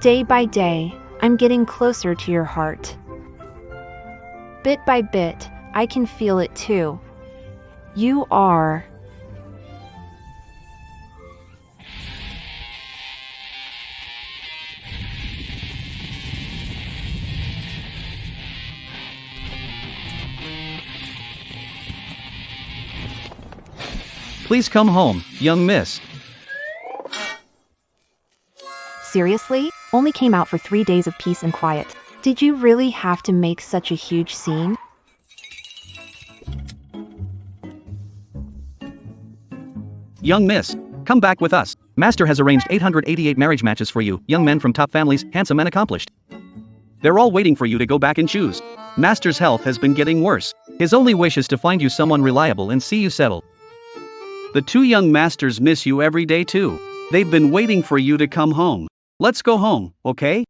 Day by day, I'm getting closer to your heart. Bit by bit, I can feel it too. You are. Please come home, young miss. Seriously? Only came out for 3 days of peace and quiet. Did you really have to make such a huge scene? Young miss, come back with us. Master has arranged 888 marriage matches for you, young men from top families, handsome and accomplished. They're all waiting for you to go back and choose. Master's health has been getting worse. His only wish is to find you someone reliable and see you settle. The two young masters miss you every day too. They've been waiting for you to come home. Let's go home, okay?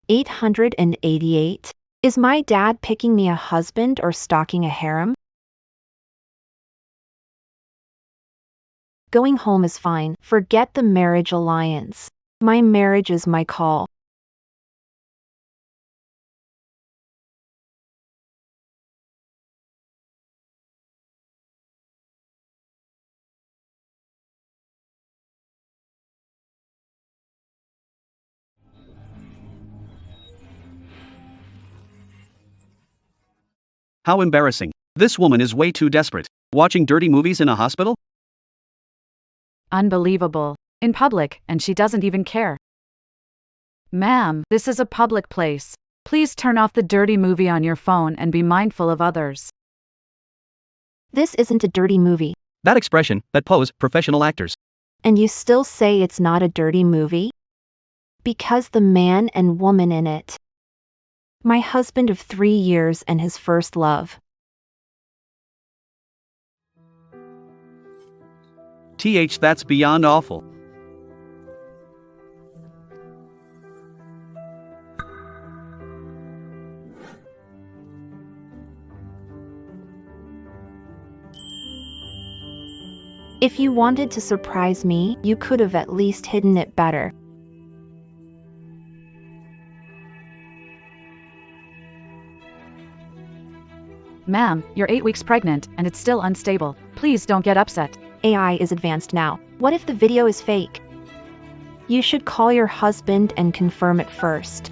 888? Is my dad picking me a husband or stalking a harem? Going home is fine. Forget the marriage alliance. My marriage is my call. How embarrassing. This woman is way too desperate. Watching dirty movies in a hospital? Unbelievable. In public, and she doesn't even care. Ma'am, this is a public place. Please turn off the dirty movie on your phone and be mindful of others. This isn't a dirty movie. That expression, that pose, professional actors. And you still say it's not a dirty movie? Because the man and woman in it. My husband of 3 years and his first love. That's beyond awful. If you wanted to surprise me, you could have at least hidden it better. Ma'am, you're 8 weeks pregnant, and it's still unstable. Please don't get upset. AI is advanced now. What if the video is fake? You should call your husband and confirm it first.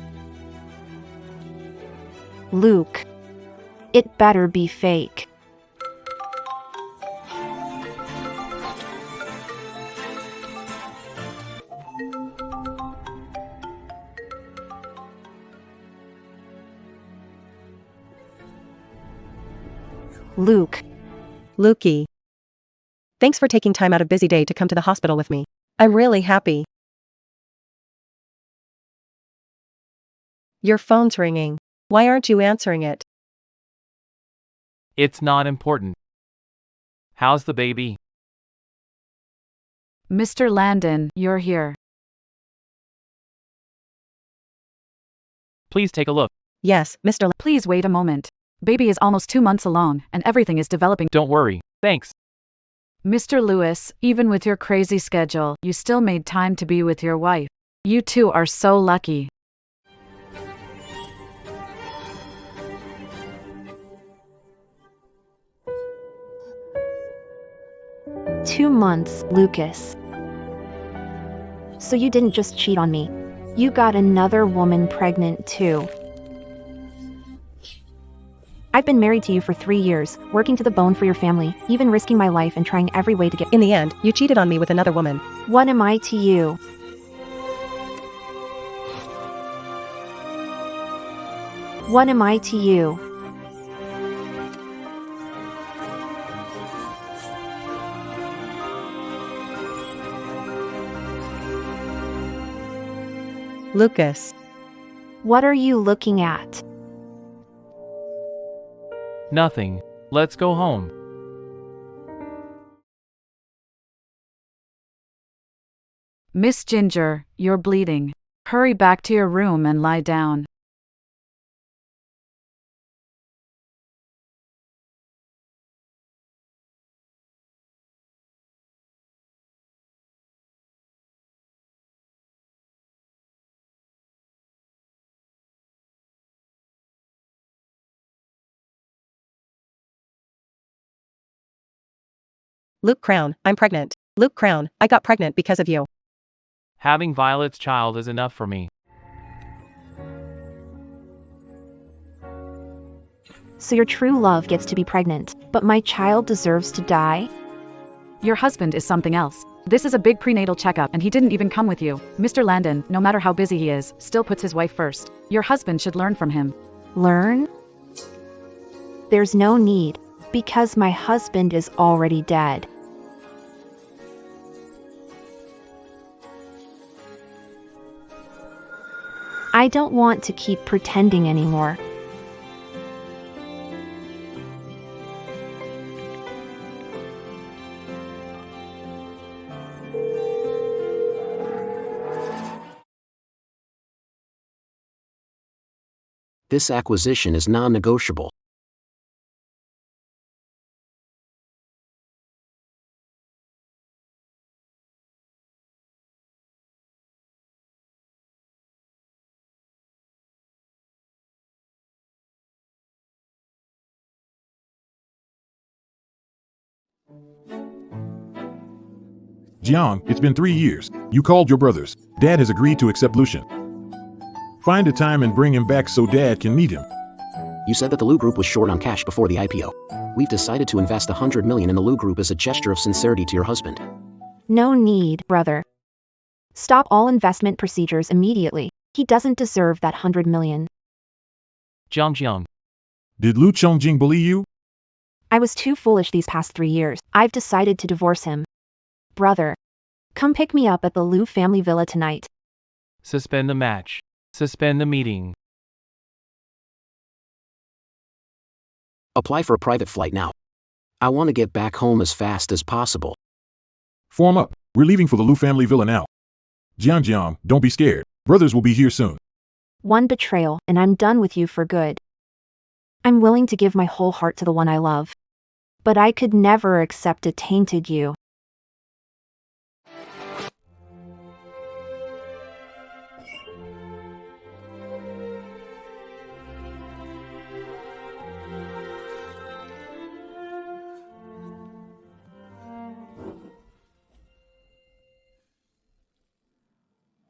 Luke. It better be fake. Luke. Lukey. Thanks for taking time out of busy day to come to the hospital with me. I'm really happy. Your phone's ringing. Why aren't you answering it? It's not important. How's the baby? Mr. Landon, you're here. Please take a look. Yes, Mr. Please wait a moment. Baby is almost 2 months along, and everything is developing. Don't worry. Thanks. Mr. Lewis, even with your crazy schedule, you still made time to be with your wife. You two are so lucky. Two months, Lucas. So you didn't just cheat on me. You got another woman pregnant too. I've been married to you for 3 years, working to the bone for your family, even risking my life and trying every way to get. In the end, you cheated on me with another woman. What am I to you? What am I to you? Lucas. What are you looking at? Nothing. Let's go home. Miss Ginger, you're bleeding. Hurry back to your room and lie down. Luke Crown, I'm pregnant. Luke Crown, I got pregnant because of you. Having Violet's child is enough for me. So your true love gets to be pregnant, but my child deserves to die? Your husband is something else. This is a big prenatal checkup and he didn't even come with you. Mr. Landon, no matter how busy he is, still puts his wife first. Your husband should learn from him. Learn? There's no need, because my husband is already dead. I don't want to keep pretending anymore. This acquisition is non-negotiable. Jiang, it's been 3 years. You called your brothers. Dad has agreed to accept Lucian. Find a time and bring him back so Dad can meet him. You said that the Lu Group was short on cash before the IPO. We've decided to invest $100 million in the Lu Group as a gesture of sincerity to your husband. No need, brother. Stop all investment procedures immediately. He doesn't deserve that 100 million. Jiang. Did Lu Chongjing bully you? I was too foolish these past 3 years. I've decided to divorce him. Brother, come pick me up at the Lu family villa tonight. Suspend the match. Suspend the meeting. Apply for a private flight now. I want to get back home as fast as possible. Form up. We're leaving for the Lu family villa now. Jiang, don't be scared. Brothers will be here soon. One betrayal, and I'm done with you for good. I'm willing to give my whole heart to the one I love. But I could never accept a tainted you.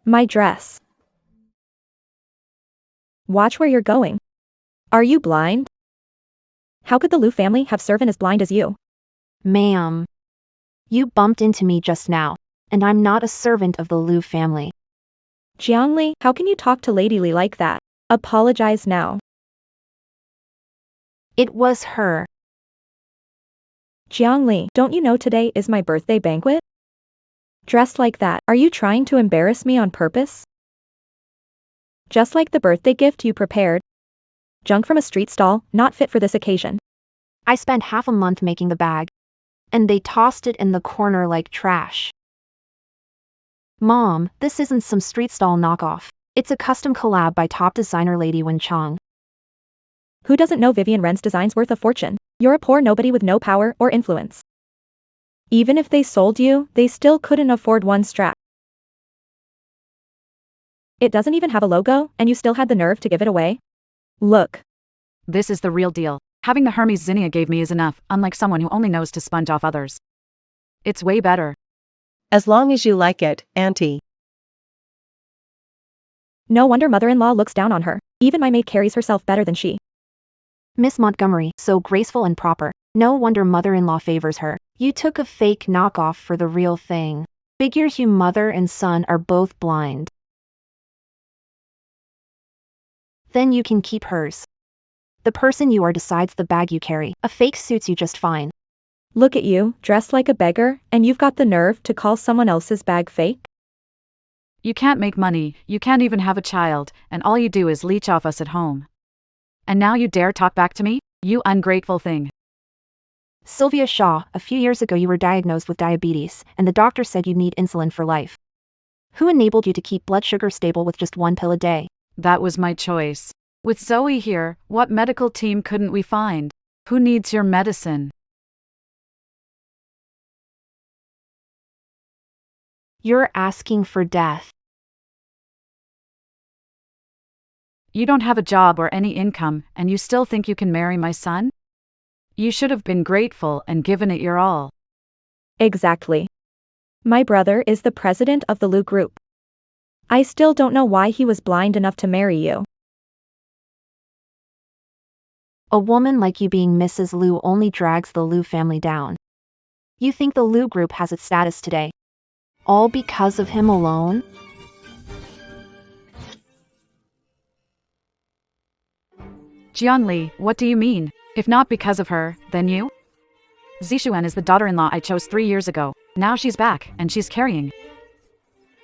My dress. Watch where you're going. Are you blind? How could the Lu family have servant as blind as you? Ma'am, you bumped into me just now, and I'm not a servant of the Lu family. Jiangli, how can you talk to Lady Li like that? Apologize now. It was her. Jiangli, don't you know today is my birthday banquet? Dressed like that, are you trying to embarrass me on purpose? Just like the birthday gift you prepared. Junk from a street stall, not fit for this occasion. I spent half a month making the bag, and they tossed it in the corner like trash. Mom, this isn't some street stall knockoff. It's a custom collab by top designer Lady Wen Chong. Who doesn't know Vivian Ren's design's worth a fortune? You're a poor nobody with no power or influence. Even if they sold you, they still couldn't afford one strap. It doesn't even have a logo, and you still had the nerve to give it away? Look. This is the real deal. Having the Hermes Zinnia gave me is enough, unlike someone who only knows to sponge off others. It's way better. As long as you like it, Auntie. No wonder mother-in-law looks down on her. Even my maid carries herself better than she. Miss Montgomery, so graceful and proper. No wonder mother-in-law favors her. You took a fake knockoff for the real thing. Figures you mother and son are both blind. Then you can keep hers. The person you are decides the bag you carry. A fake suits you just fine. Look at you, dressed like a beggar, and you've got the nerve to call someone else's bag fake? You can't make money, you can't even have a child, and all you do is leech off us at home. And now you dare talk back to me? You ungrateful thing. Sylvia Shaw, a few years ago you were diagnosed with diabetes, and the doctor said you'd need insulin for life. Who enabled you to keep blood sugar stable with just one pill a day? That was my choice. With Zoe here, what medical team couldn't we find? Who needs your medicine? You're asking for death. You don't have a job or any income, and you still think you can marry my son? You should have been grateful and given it your all. Exactly. My brother is the president of the Lu group. I still don't know why he was blind enough to marry you. A woman like you being Mrs. Lu only drags the Lu family down. You think the Lu group has its status today? All because of him alone? Jianli, what do you mean? If not because of her, then you? Zixuan is the daughter-in-law I chose 3 years ago. Now she's back, and she's carrying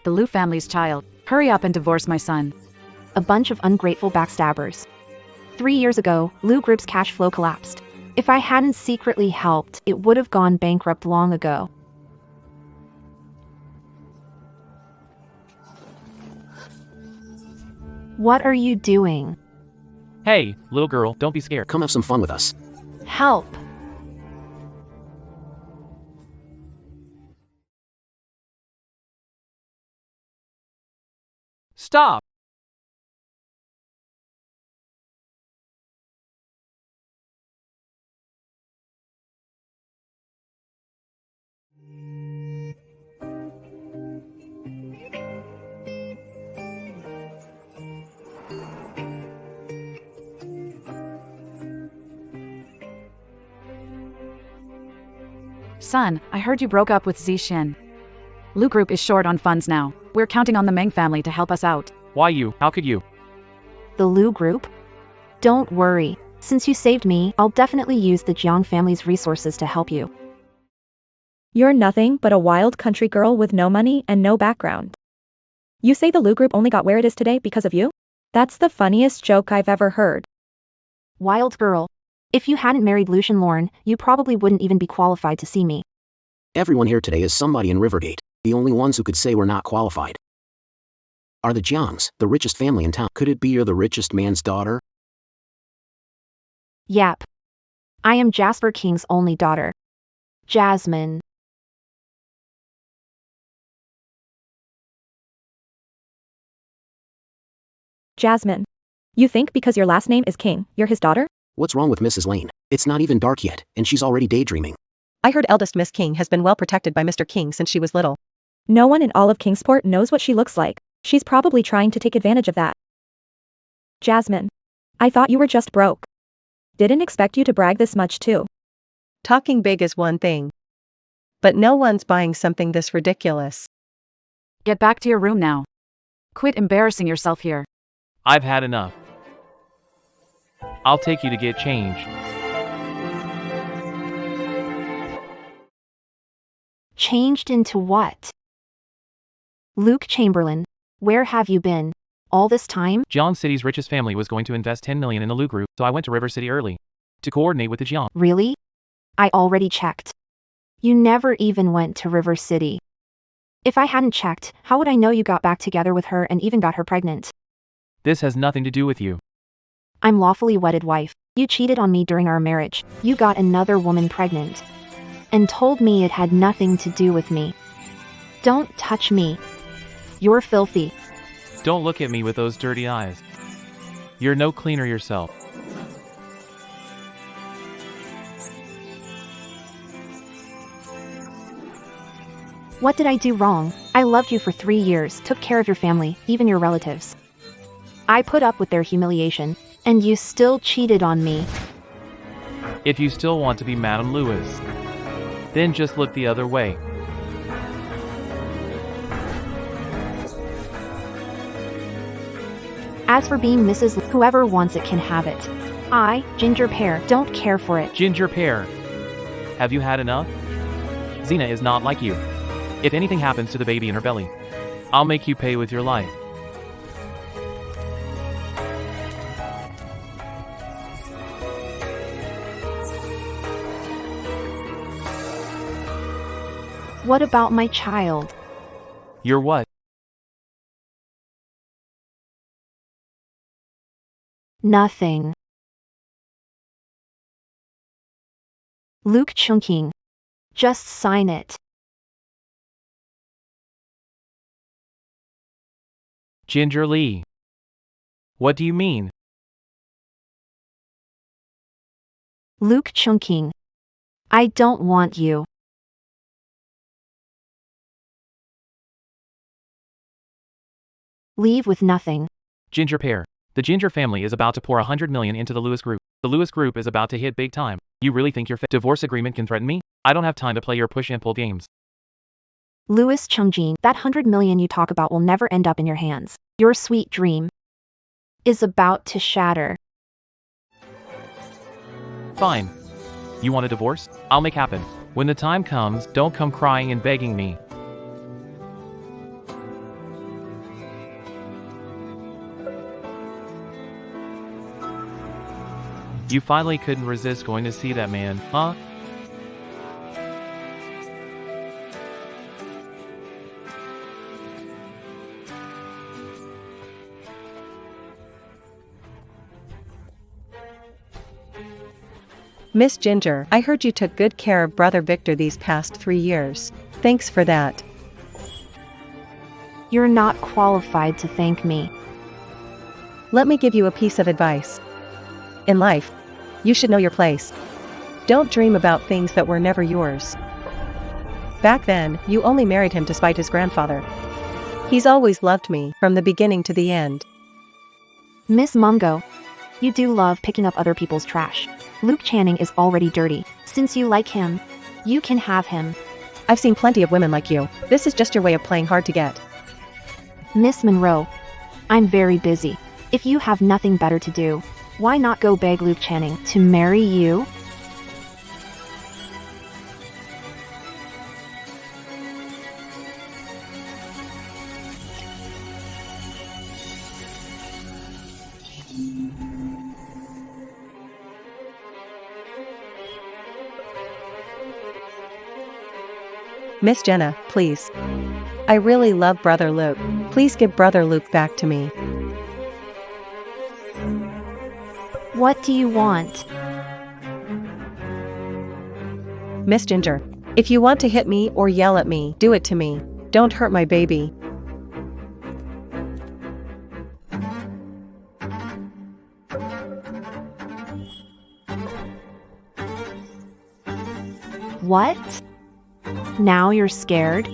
the Lu family's child. Hurry up and divorce my son. A bunch of ungrateful backstabbers. 3 years ago, Lu Group's cash flow collapsed. If I hadn't secretly helped, it would have gone bankrupt long ago. What are you doing? Hey, little girl, don't be scared. Come have some fun with us. Help! Stop! Son, I heard you broke up with Zixin. Lu Group is short on funds now. We're counting on the Meng family to help us out. Why you? How could you? The Lu Group? Don't worry. Since you saved me, I'll definitely use the Jiang family's resources to help you. You're nothing but a wild country girl with no money and no background. You say the Lu group only got where it is today because of you? That's the funniest joke I've ever heard. Wild girl. If you hadn't married Lucian Lorne, you probably wouldn't even be qualified to see me. Everyone here today is somebody in Rivergate. The only ones who could say we're not qualified are the Jiangs, the richest family in town. Could it be you're the richest man's daughter? Yep. I am Jasper King's only daughter. Jasmine. Jasmine. You think because your last name is King, you're his daughter? What's wrong with Mrs. Lane? It's not even dark yet, and she's already daydreaming. I heard eldest Miss King has been well protected by Mr. King since she was little. No one in all of Kingsport knows what she looks like. She's probably trying to take advantage of that. Jasmine. I thought you were just broke. Didn't expect you to brag this much too. Talking big is one thing. But no one's buying something this ridiculous. Get back to your room now. Quit embarrassing yourself here. I've had enough. I'll take you to get changed. Changed into what? Luke Chamberlain, where have you been? All this time? Jiang City's richest family was going to invest 10 million in the Lu Group, so I went to River City early to coordinate with the Jiang. Really? I already checked. You never even went to River City. If I hadn't checked, how would I know you got back together with her and even got her pregnant? This has nothing to do with you. I'm lawfully wedded wife. You cheated on me during our marriage. You got another woman pregnant. And told me it had nothing to do with me. Don't touch me. You're filthy. Don't look at me with those dirty eyes. You're no cleaner yourself. What did I do wrong? I loved you for 3 years, took care of your family, even your relatives. I put up with their humiliation, and you still cheated on me. If you still want to be Madame Lewis, then just look the other way. As for being Mrs. Whoever wants it can have it. I, Ginger Pear, don't care for it. Ginger Pear, have you had enough? Xena is not like you. If anything happens to the baby in her belly, I'll make you pay with your life. What about my child? You're what? Nothing. Luke Chungking. Just sign it. Ginger Lee. What do you mean? Luke Chungking. I don't want you. Leave with nothing. Ginger pair. The Ginger family is about to pour 100 million into the Lewis group. The Lewis group is about to hit big time. You really think your divorce agreement can threaten me? I don't have time to play your push and pull games. Louis Chungjin, that 100 million you talk about will never end up in your hands. Your sweet dream is about to shatter. Fine. You want a divorce? I'll make happen. When the time comes, don't come crying and begging me. You finally couldn't resist going to see that man, huh? Miss Ginger, I heard you took good care of Brother Victor these past 3 years. Thanks for that. You're not qualified to thank me. Let me give you a piece of advice. In life, you should know your place. Don't dream about things that were never yours. Back then, you only married him to spite his grandfather. He's always loved me, from the beginning to the end. Miss Mungo, you do love picking up other people's trash. Luke Channing is already dirty. Since you like him, you can have him. I've seen plenty of women like you. This is just your way of playing hard to get. Miss Monroe, I'm very busy. If you have nothing better to do, why not go beg Luke Channing to marry you? Miss Jenna, please. I really love Brother Luke. Please give Brother Luke back to me. What do you want? Miss Ginger, if you want to hit me or yell at me, do it to me. Don't hurt my baby. What? Now you're scared?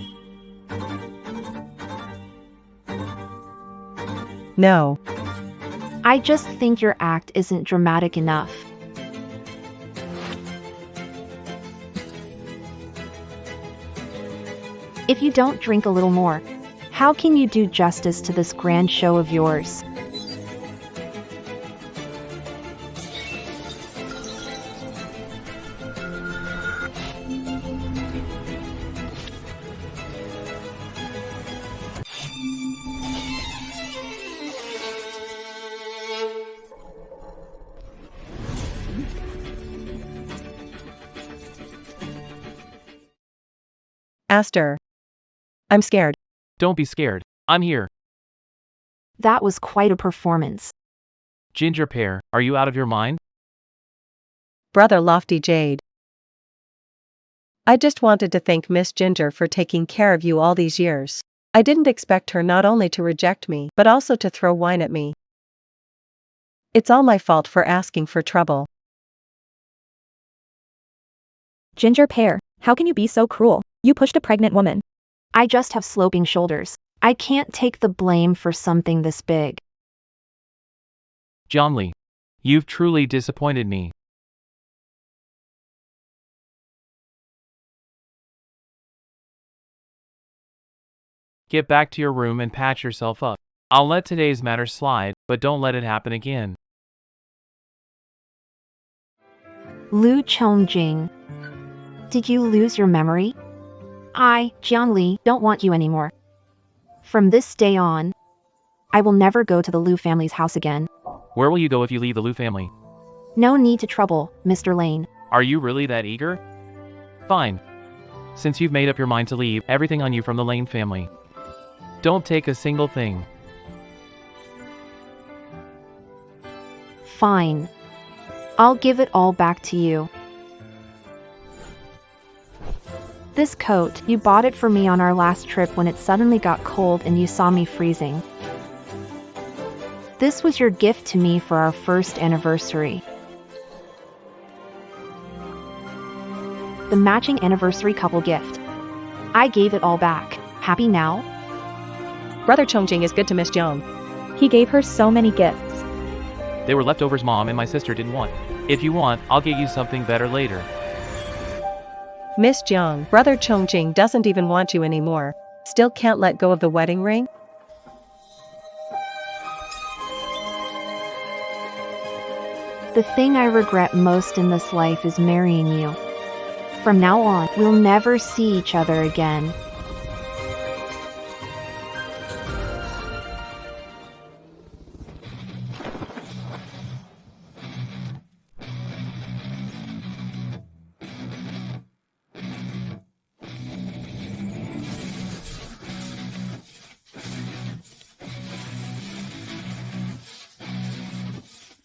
No. I just think your act isn't dramatic enough. If you don't drink a little more, how can you do justice to this grand show of yours? Aster. I'm scared. Don't be scared. I'm here. That was quite a performance. Ginger pair, are you out of your mind? Brother Lofty Jade. I just wanted to thank Miss Ginger for taking care of you all these years. I didn't expect her not only to reject me, but also to throw wine at me. It's all my fault for asking for trouble. Ginger pear, how can you be so cruel? You pushed a pregnant woman. I just have sloping shoulders. I can't take the blame for something this big. John Lee. You've truly disappointed me. Get back to your room and patch yourself up. I'll let today's matter slide, but don't let it happen again. Lu Chongjing. Did you lose your memory? I, Jian Li, don't want you anymore. From this day on, I will never go to the Lu family's house again. Where will you go if you leave the Lu family? No need to trouble, Mr. Lane. Are you really that eager? Fine. Since you've made up your mind to leave, everything on you from the Lane family. Don't take a single thing. Fine. I'll give it all back to you. This coat, you bought it for me on our last trip when it suddenly got cold and you saw me freezing. This was your gift to me for our first anniversary. The matching anniversary couple gift. I gave it all back. Happy now? Brother Chongjing is good to Miss Jiang. He gave her so many gifts. They were leftovers Mom and my sister didn't want. If you want, I'll get you something better later. Miss Jiang, Brother Chongjing doesn't even want you anymore. Still can't let go of the wedding ring? The thing I regret most in this life is marrying you. From now on, we'll never see each other again.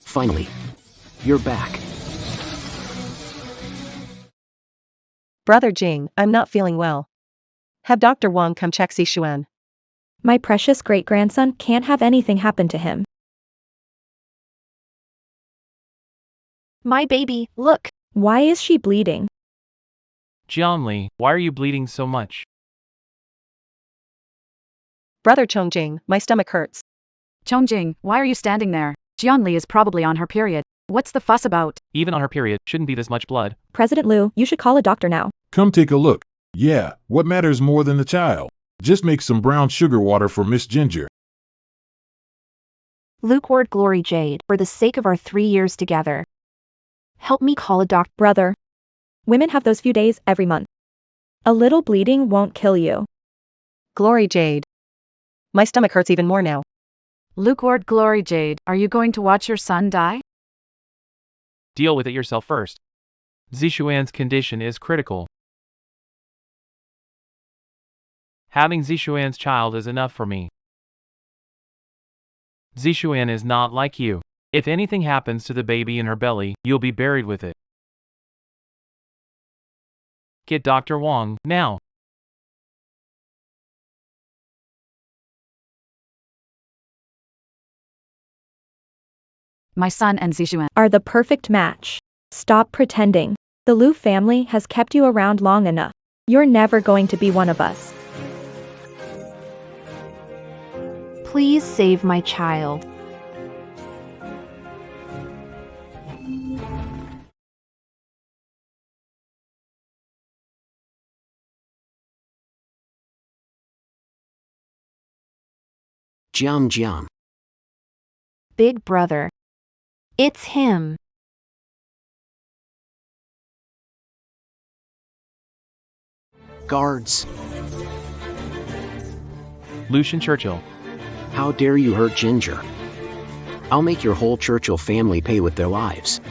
Finally, you're back. Brother Jing, I'm not feeling well. Have Dr. Wang come check Zixuan. My precious great-grandson can't have anything happen to him. My baby, look. Why is she bleeding? Jianli, why are you bleeding so much? Brother Chongjing, my stomach hurts. Chongjing, why are you standing there? Jianli is probably on her period. What's the fuss about? Even on her period, shouldn't be this much blood. President Liu, you should call a doctor now. Come take a look. Yeah, what matters more than the child? Just make some brown sugar water for Miss Ginger. Lukewarm glory Jade, for the sake of our 3 years together. Help me call a doctor. Brother. Women have those few days every month. A little bleeding won't kill you. Glory Jade. My stomach hurts even more now. Lukewarm glory Jade, are you going to watch your son die? Deal with it yourself first. Zixuan's condition is critical. Having Zixuan's child is enough for me. Zixuan is not like you. If anything happens to the baby in her belly, you'll be buried with it. Get Dr. Wang, now. My son and Zixuan are the perfect match. Stop pretending. The Liu family has kept you around long enough. You're never going to be one of us. Please save my child. Jiang. Big brother. It's him. Guards. Lucian Churchill. How dare you hurt Ginger? I'll make your whole Churchill family pay with their lives.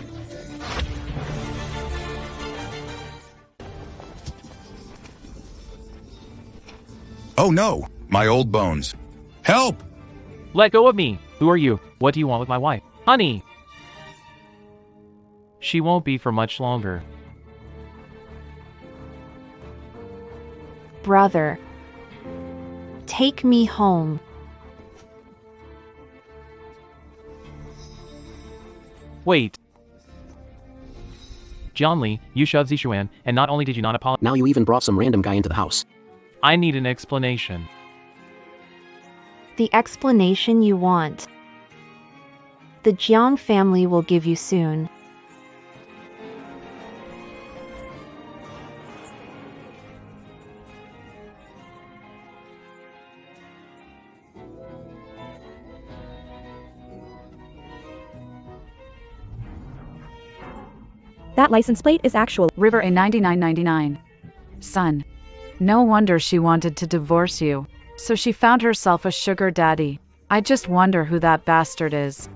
Oh no, my old bones. Help! Let go of me! Who are you? What do you want with my wife? Honey! She won't be for much longer. Brother. Take me home. Wait. Jianli, you shoved Zixuan, and not only did you not apologize, Now you even brought some random guy into the house. I need an explanation. The explanation you want. The Jiang family will give you soon. That license plate is actual. River A9999. Son. No wonder she wanted to divorce you. So she found herself a sugar daddy. I just wonder who that bastard is.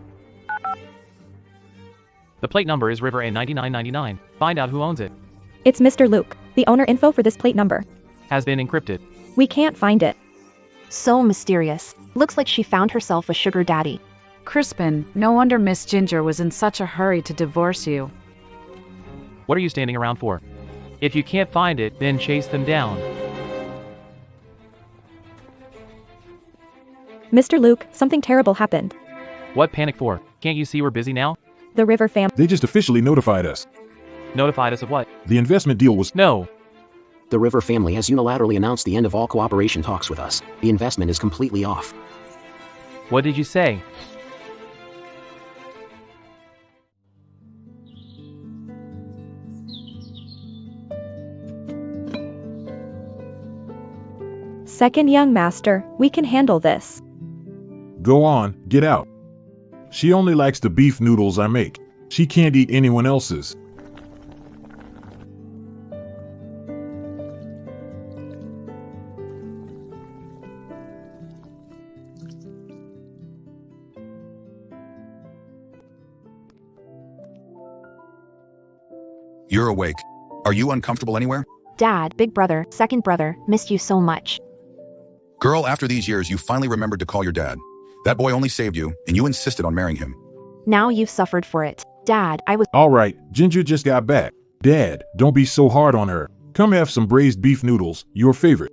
The plate number is River A9999. Find out who owns it. It's Mr. Luke. The owner info for this plate number Has been encrypted. we can't find it. So mysterious. Looks like she found herself a sugar daddy. Crispin, no wonder Miss Ginger was in such a hurry to divorce you. What are you standing around for? If you can't find it, then chase them down. Mr. Luke, something terrible happened. What panic for? Can't you see we're busy now? The River fam. They just officially notified us. Notified us of what? The investment deal was... No. The River family has unilaterally announced the end of all cooperation talks with us. The investment is completely off. What did you say? Second young master, we can handle this. Go on, get out. She only likes the beef noodles I make. She can't eat anyone else's. You're awake. Are you uncomfortable anywhere? Dad, big brother, second brother, missed you so much. Girl, after these years, you finally remembered to call your dad. That boy only saved you, and you insisted on marrying him. Now you've suffered for it. Dad, I was— All right, Ginger just got back. Dad, don't be so hard on her. Come have some braised beef noodles, your favorite.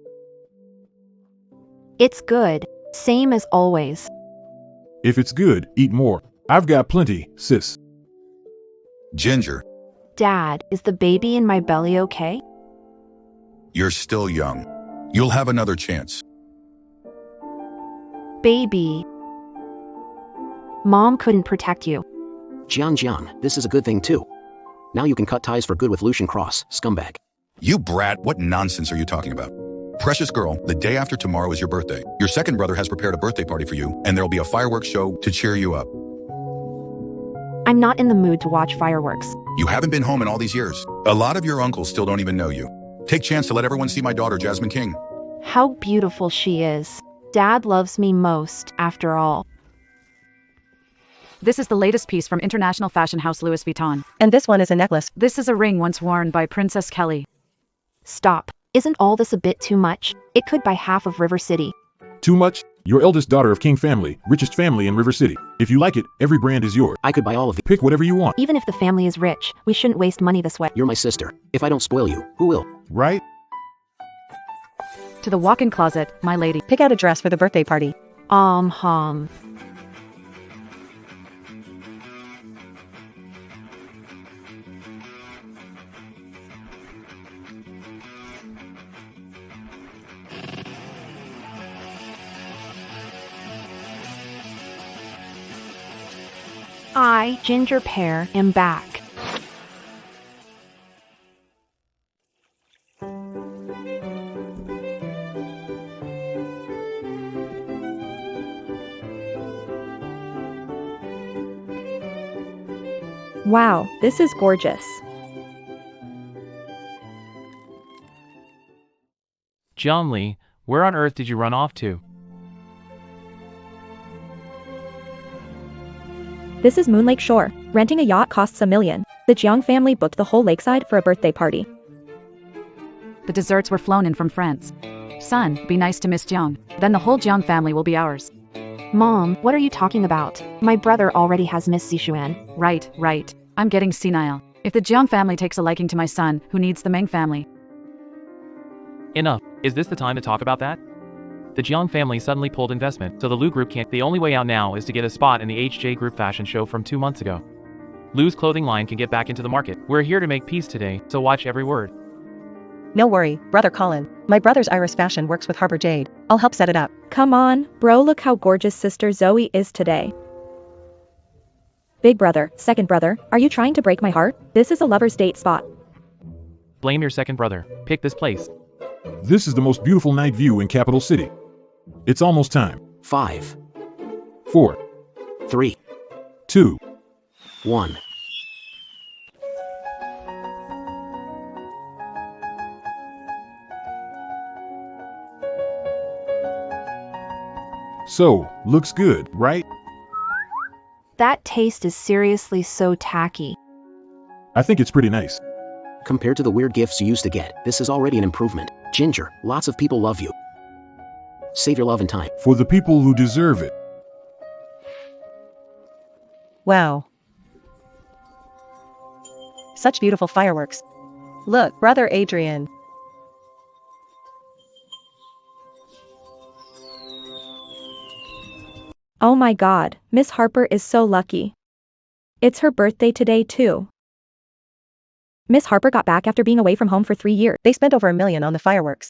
It's good. Same as always. If it's good, eat more. I've got plenty, sis. Ginger, Dad, is the baby in my belly okay? you're still young. You'll have another chance. Baby. Mom couldn't protect you. Jiang, this is a good thing too. Now you can cut ties for good with Lucian Cross, scumbag. You brat, what nonsense are you talking about? Precious girl, the day after tomorrow is your birthday. Your second brother has prepared a birthday party for you, and there'll be a fireworks show to cheer you up. I'm not in the mood to watch fireworks. You haven't been home in all these years. A lot of your uncles still don't even know you. Take chance to let everyone see my daughter, Jasmine King. How beautiful she is. Dad loves me most, after all. This is the latest piece from international fashion house Louis Vuitton. And this one is a necklace. This is a ring once worn by Princess Kelly. Stop. Isn't all this a bit too much? It could buy half of River City. Too much? Your eldest daughter of King family, richest family in River City. If you like it, every brand is yours. I could buy all of the— Pick whatever you want, Even if the family is rich, we shouldn't waste money this way. You're my sister. If I don't spoil you, who will? right? To the walk-in closet, my lady. Pick out a dress for the birthday party. Hum. I, Ginger Pear, am back. Wow, this is gorgeous. John Lee, where on earth did you run off to? This is Moon Lake Shore. Renting a yacht costs $1 million. The Jiang family booked the whole lakeside for a birthday party. The desserts were flown in from France. Son, be nice to Miss Jiang. Then the whole Jiang family will be ours. Mom, what are you talking about? My brother already has Miss Zishuan. Right. I'm getting senile. If the Jiang family takes a liking to my son, who needs the Meng family? Enough. Is this the time to talk about that? The Jiang family suddenly pulled investment, so the Lu group can't. The only way out now is to get a spot in the HJ group fashion show from 2 months ago. Lu's clothing line can get back into the market. We're here to make peace today, so watch every word. No worry, brother Colin. My brother's Heiress fashion works with Harbor Jade. I'll help set it up. Come on, bro, look how gorgeous sister Zoe is today. Big brother, second brother, are you trying to break my heart? This is a lover's date spot. Blame your second brother. Pick this place. This is the most beautiful night view in Capital City. It's almost time. 5, 4, 3, 2. 1. So, looks good, right? That taste is seriously so tacky. I think it's pretty nice. Compared to the weird gifts you used to get, this is already an improvement. Ginger, lots of people love you. Save your love and time. For the people who deserve it. Wow. Such beautiful fireworks. Look, brother Adrian. Oh my god, Miss Harper is so lucky. It's her birthday today too. Miss Harper got back after being away from home for 3 years. They spent over $1 million on the fireworks.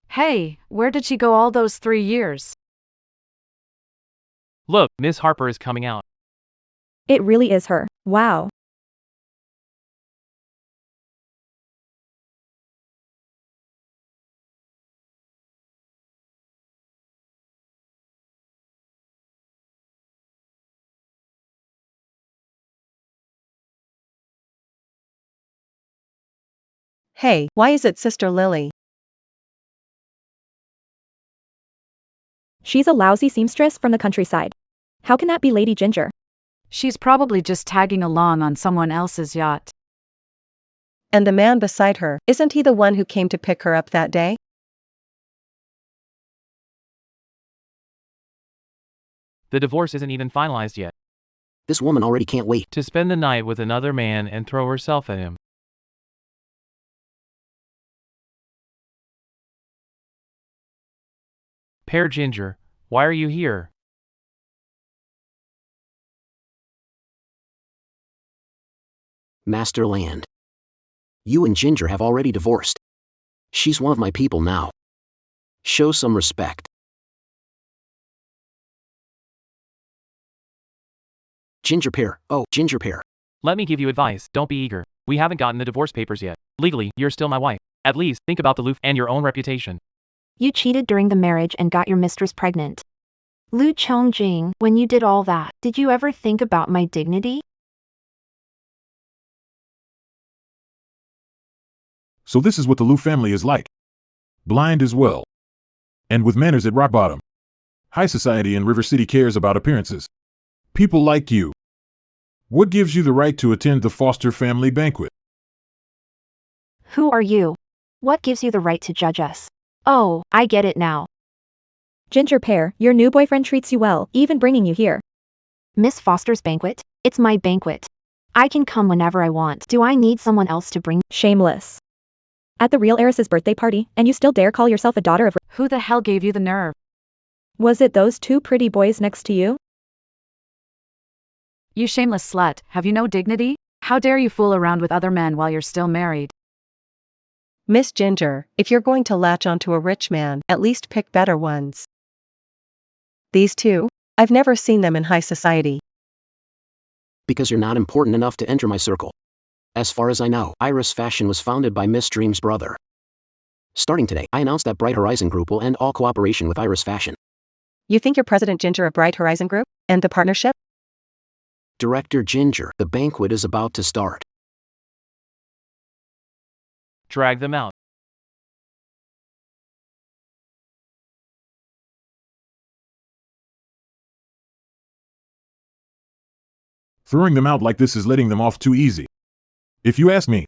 Hey, where did she go all those 3 years? Look, Miss Harper is coming out. It really is her. Wow. Hey, why is it Sister Lily? She's a lousy seamstress from the countryside. How can that be Lady Ginger? She's probably just tagging along on someone else's yacht. And the man beside her, isn't he the one who came to pick her up that day? The divorce isn't even finalized yet. This woman already can't wait. To spend the night with another man and throw herself at him. Pear Ginger, why are you here? Master Land. You and Ginger have already divorced. She's one of my people now. Show some respect. Ginger Pear, oh, Ginger Pear. Let me give you advice, don't be eager. We haven't gotten the divorce papers yet. Legally, you're still my wife. At least, think about the Lu and your own reputation. You cheated during the marriage and got your mistress pregnant. Lu Chongjing, when you did all that, did you ever think about my dignity? So this is what the Liu family is like. Blind as well. And with manners at rock bottom. High society in River City cares about appearances. People like you. What gives you the right to attend the Foster family banquet? Who are you? What gives you the right to judge us? Oh, I get it now. Ginger Pear, your new boyfriend treats you well, even bringing you here. Miss Foster's banquet? It's my banquet. I can come whenever I want. Do I need someone else to bring? Shameless. At the real heiress's birthday party, and you still dare call yourself a daughter of... Who the hell gave you the nerve? Was it those two pretty boys next to you? You shameless slut, have you no dignity? How dare you fool around with other men while you're still married? Miss Ginger, if you're going to latch onto a rich man, at least pick better ones. These two? I've never seen them in high society. Because you're not important enough to enter my circle. As far as I know, Heiress Fashion was founded by Miss Dream's brother. Starting today, I announced that Bright Horizon Group will end all cooperation with Heiress Fashion. You think you're President Ginger of Bright Horizon Group? And the partnership? Director Ginger, the banquet is about to start. Drag them out. Throwing them out like this is letting them off too easy. If you ask me,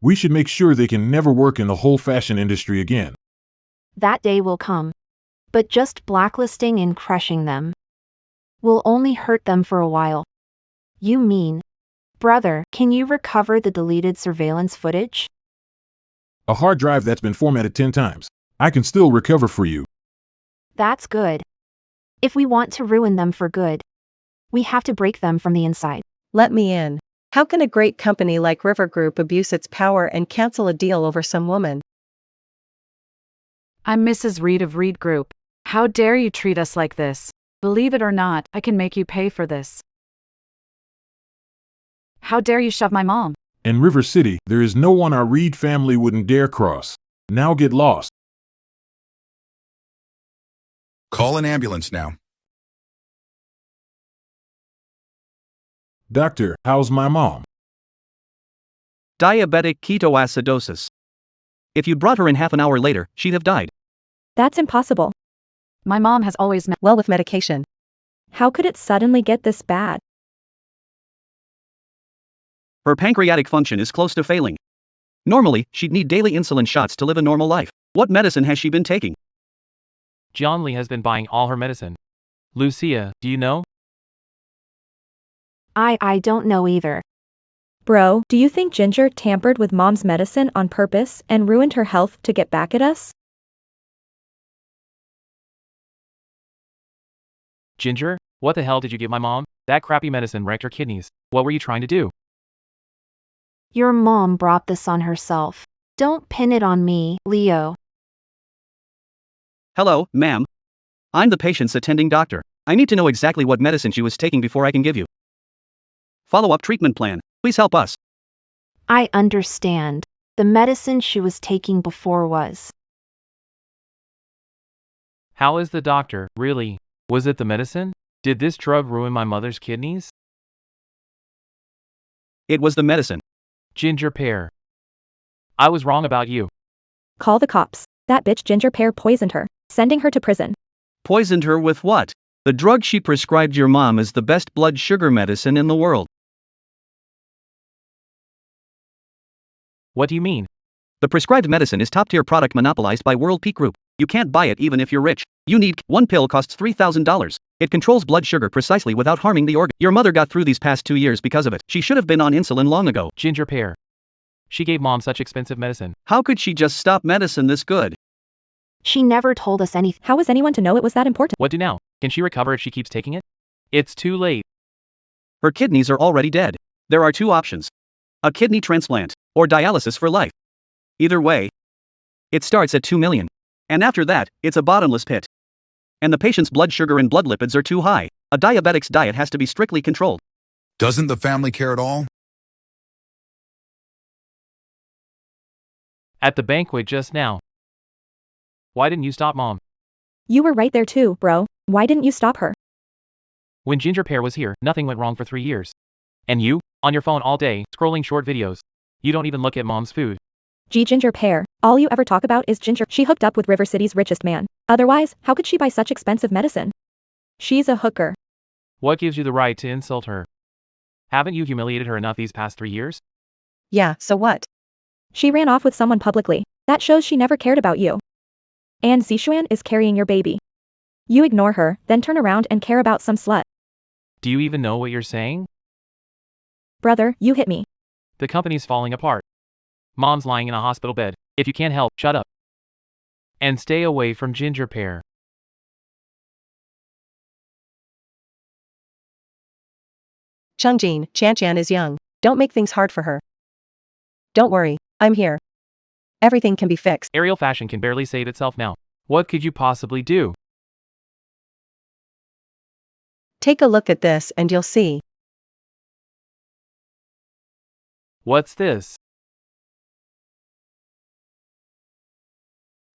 we should make sure they can never work in the whole fashion industry again. That day will come. But just blacklisting and crushing them will only hurt them for a while. You mean, brother, can you recover the deleted surveillance footage? A hard drive that's been formatted 10 times. I can still recover for you. That's good. If we want to ruin them for good, we have to break them from the inside. Let me in. How can a great company like River Group abuse its power and cancel a deal over some woman? I'm Mrs. Reed of Reed Group. How dare you treat us like this? Believe it or not, I can make you pay for this. How dare you shove my mom? In River City, there is no one our Reed family wouldn't dare cross. Now get lost. Call an ambulance now. Doctor, how's my mom? Diabetic ketoacidosis. If you'd brought her in half an hour later, she'd have died. That's impossible. My mom has always met. Well, with medication. How could it suddenly get this bad? Her pancreatic function is close to failing. Normally, she'd need daily insulin shots to live a normal life. What medicine has she been taking? John Lee has been buying all her medicine. Lucia, do you know? I don't know either. Bro, do you think Ginger tampered with mom's medicine on purpose and ruined her health to get back at us? Ginger, what the hell did you give my mom? That crappy medicine wrecked her kidneys. What were you trying to do? Your mom brought this on herself. Don't pin it on me, Leo. Hello, ma'am. I'm the patient's attending doctor. I need to know exactly what medicine she was taking before I can give you. Follow-up treatment plan. Please help us. I understand. The medicine she was taking before was. How is the doctor, really? Was it the medicine? Did this drug ruin my mother's kidneys? It was the medicine. Ginger pear. I was wrong about you. Call the cops. That bitch Ginger Pear poisoned her, sending her to prison. Poisoned her with what? The drug she prescribed your mom is the best blood sugar medicine in the world. What do you mean? The prescribed medicine is top-tier product monopolized by World Peak Group. You can't buy it even if you're rich. You need, one pill costs $3,000. It controls blood sugar precisely without harming the organ. Your mother got through these past 2 years because of it. She should have been on insulin long ago. Ginger pear. She gave mom such expensive medicine. How could she just stop medicine this good? She never told us anything. How was anyone to know it was that important? What do now? Can she recover if she keeps taking it? It's too late. Her kidneys are already dead. There are 2 options. A kidney transplant, or dialysis for life. Either way, it starts at 2 million. And after that, it's a bottomless pit. And the patient's blood sugar and blood lipids are too high. A diabetic's diet has to be strictly controlled. Doesn't the family care at all? At the banquet just now. Why didn't you stop mom? You were right there too, bro. Why didn't you stop her? When Ginger Pear was here, nothing went wrong for 3 years. And you? On your phone all day, scrolling short videos. You don't even look at mom's food. Ginger Pear, all you ever talk about is Ginger. She hooked up with River City's richest man. Otherwise, how could she buy such expensive medicine? She's a hooker. What gives you the right to insult her? Haven't you humiliated her enough these past 3 years? Yeah, so what? She ran off with someone publicly. That shows she never cared about you. And Zishuan is carrying your baby. You ignore her, then turn around and care about some slut. Do you even know what you're saying? Brother, you hit me. The company's falling apart. Mom's lying in a hospital bed. If you can't help, shut up. And stay away from Ginger Pear. Changjin, Chanchan is young. Don't make things hard for her. Don't worry, I'm here. Everything can be fixed. Aerial fashion can barely save itself now. What could you possibly do? Take a look at this and you'll see. What's this?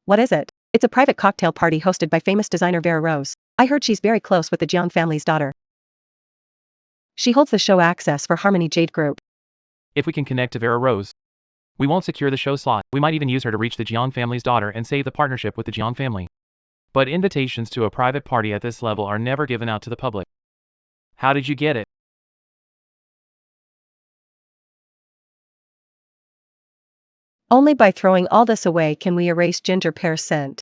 What is it? It's a private cocktail party hosted by famous designer Vera Rose. I heard she's very close with the Jiang family's daughter. She holds the show access for Harmony Jade Group. If we can connect to Vera Rose, we won't secure the show slot. We might even use her to reach the Jiang family's daughter and save the partnership with the Jiang family. But invitations to a private party at this level are never given out to the public. How did you get it? Only by throwing all this away can we erase Ginger Pear's scent.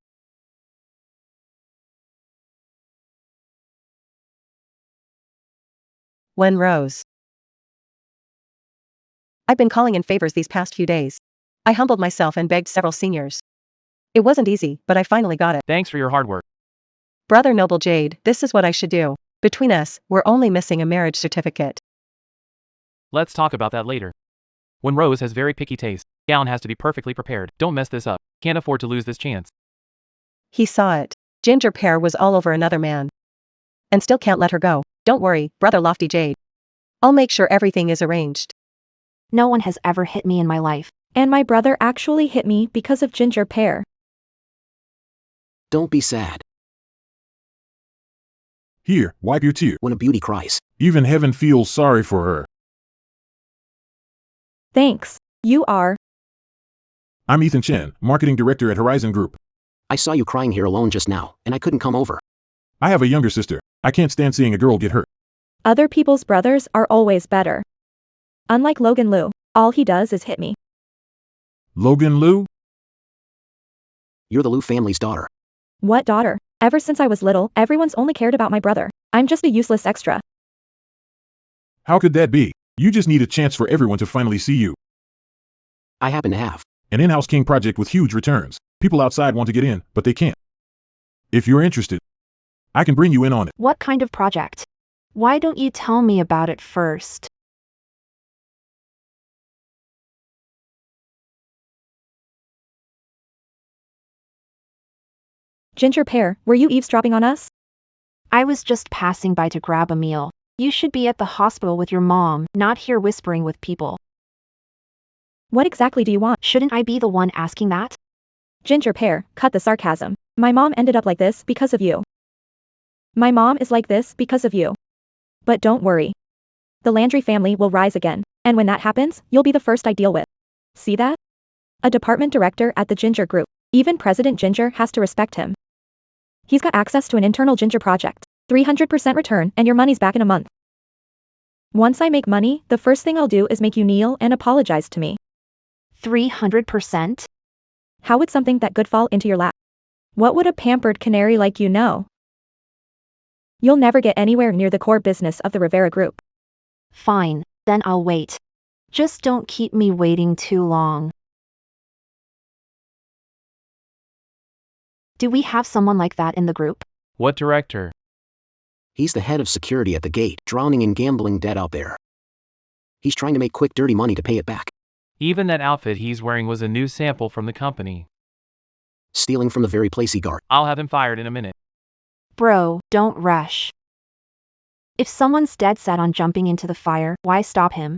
When Rose. I've been calling in favors these past few days. I humbled myself and begged several seniors. It wasn't easy, but I finally got it. Thanks for your hard work. Brother Noble Jade, this is what I should do. Between us, we're only missing a marriage certificate. Let's talk about that later. When Rose has very picky taste, gown has to be perfectly prepared. Don't mess this up. Can't afford to lose this chance. He saw it. Ginger Pear was all over another man. And still can't let her go. Don't worry, Brother Lofty Jade. I'll make sure everything is arranged. No one has ever hit me in my life. And my brother actually hit me because of Ginger Pear. Don't be sad. Here, wipe your tear. When a beauty cries, Even heaven feels sorry for her. Thanks. You are. I'm Ethan Chen, marketing director at Horizon Group. I saw you crying here alone just now, and I couldn't come over. I have a younger sister. I can't stand seeing a girl get hurt. Other people's brothers are always better. Unlike Logan Liu, all he does is hit me. Logan Liu? You're the Liu family's daughter. What daughter? Ever since I was little, everyone's only cared about my brother. I'm just a useless extra. How could that be? You just need a chance for everyone to finally see you. I happen to have. An in-house king project with huge returns. People outside want to get in, but they can't. If you're interested, I can bring you in on it. What kind of project? Why don't you tell me about it first? Ginger pear, were you eavesdropping on us? I was just passing by to grab a meal. You should be at the hospital with your mom, not here whispering with people. What exactly do you want? Shouldn't I be the one asking that? Ginger pear, cut the sarcasm. My mom ended up like this because of you. My mom is like this because of you. But don't worry. The Landry family will rise again, and when that happens, you'll be the first I deal with. See that? A department director at the Ginger Group. Even President Ginger has to respect him. He's got access to an internal Ginger project. 300% return and your money's back in a month. Once I make money, the first thing I'll do is make you kneel and apologize to me. 300%? How would something that good fall into your lap? What would a pampered canary like you know? You'll never get anywhere near the core business of the Rivera Group. Fine, then I'll wait. Just don't keep me waiting too long. Do we have someone like that in the group? What director? He's the head of security at the gate, drowning in gambling debt out there. He's trying to make quick dirty money to pay it back. Even that outfit he's wearing was a new sample from the company. Stealing from the very place he guard. I'll have him fired in a minute. Bro, don't rush. If someone's dead set on jumping into the fire, why stop him?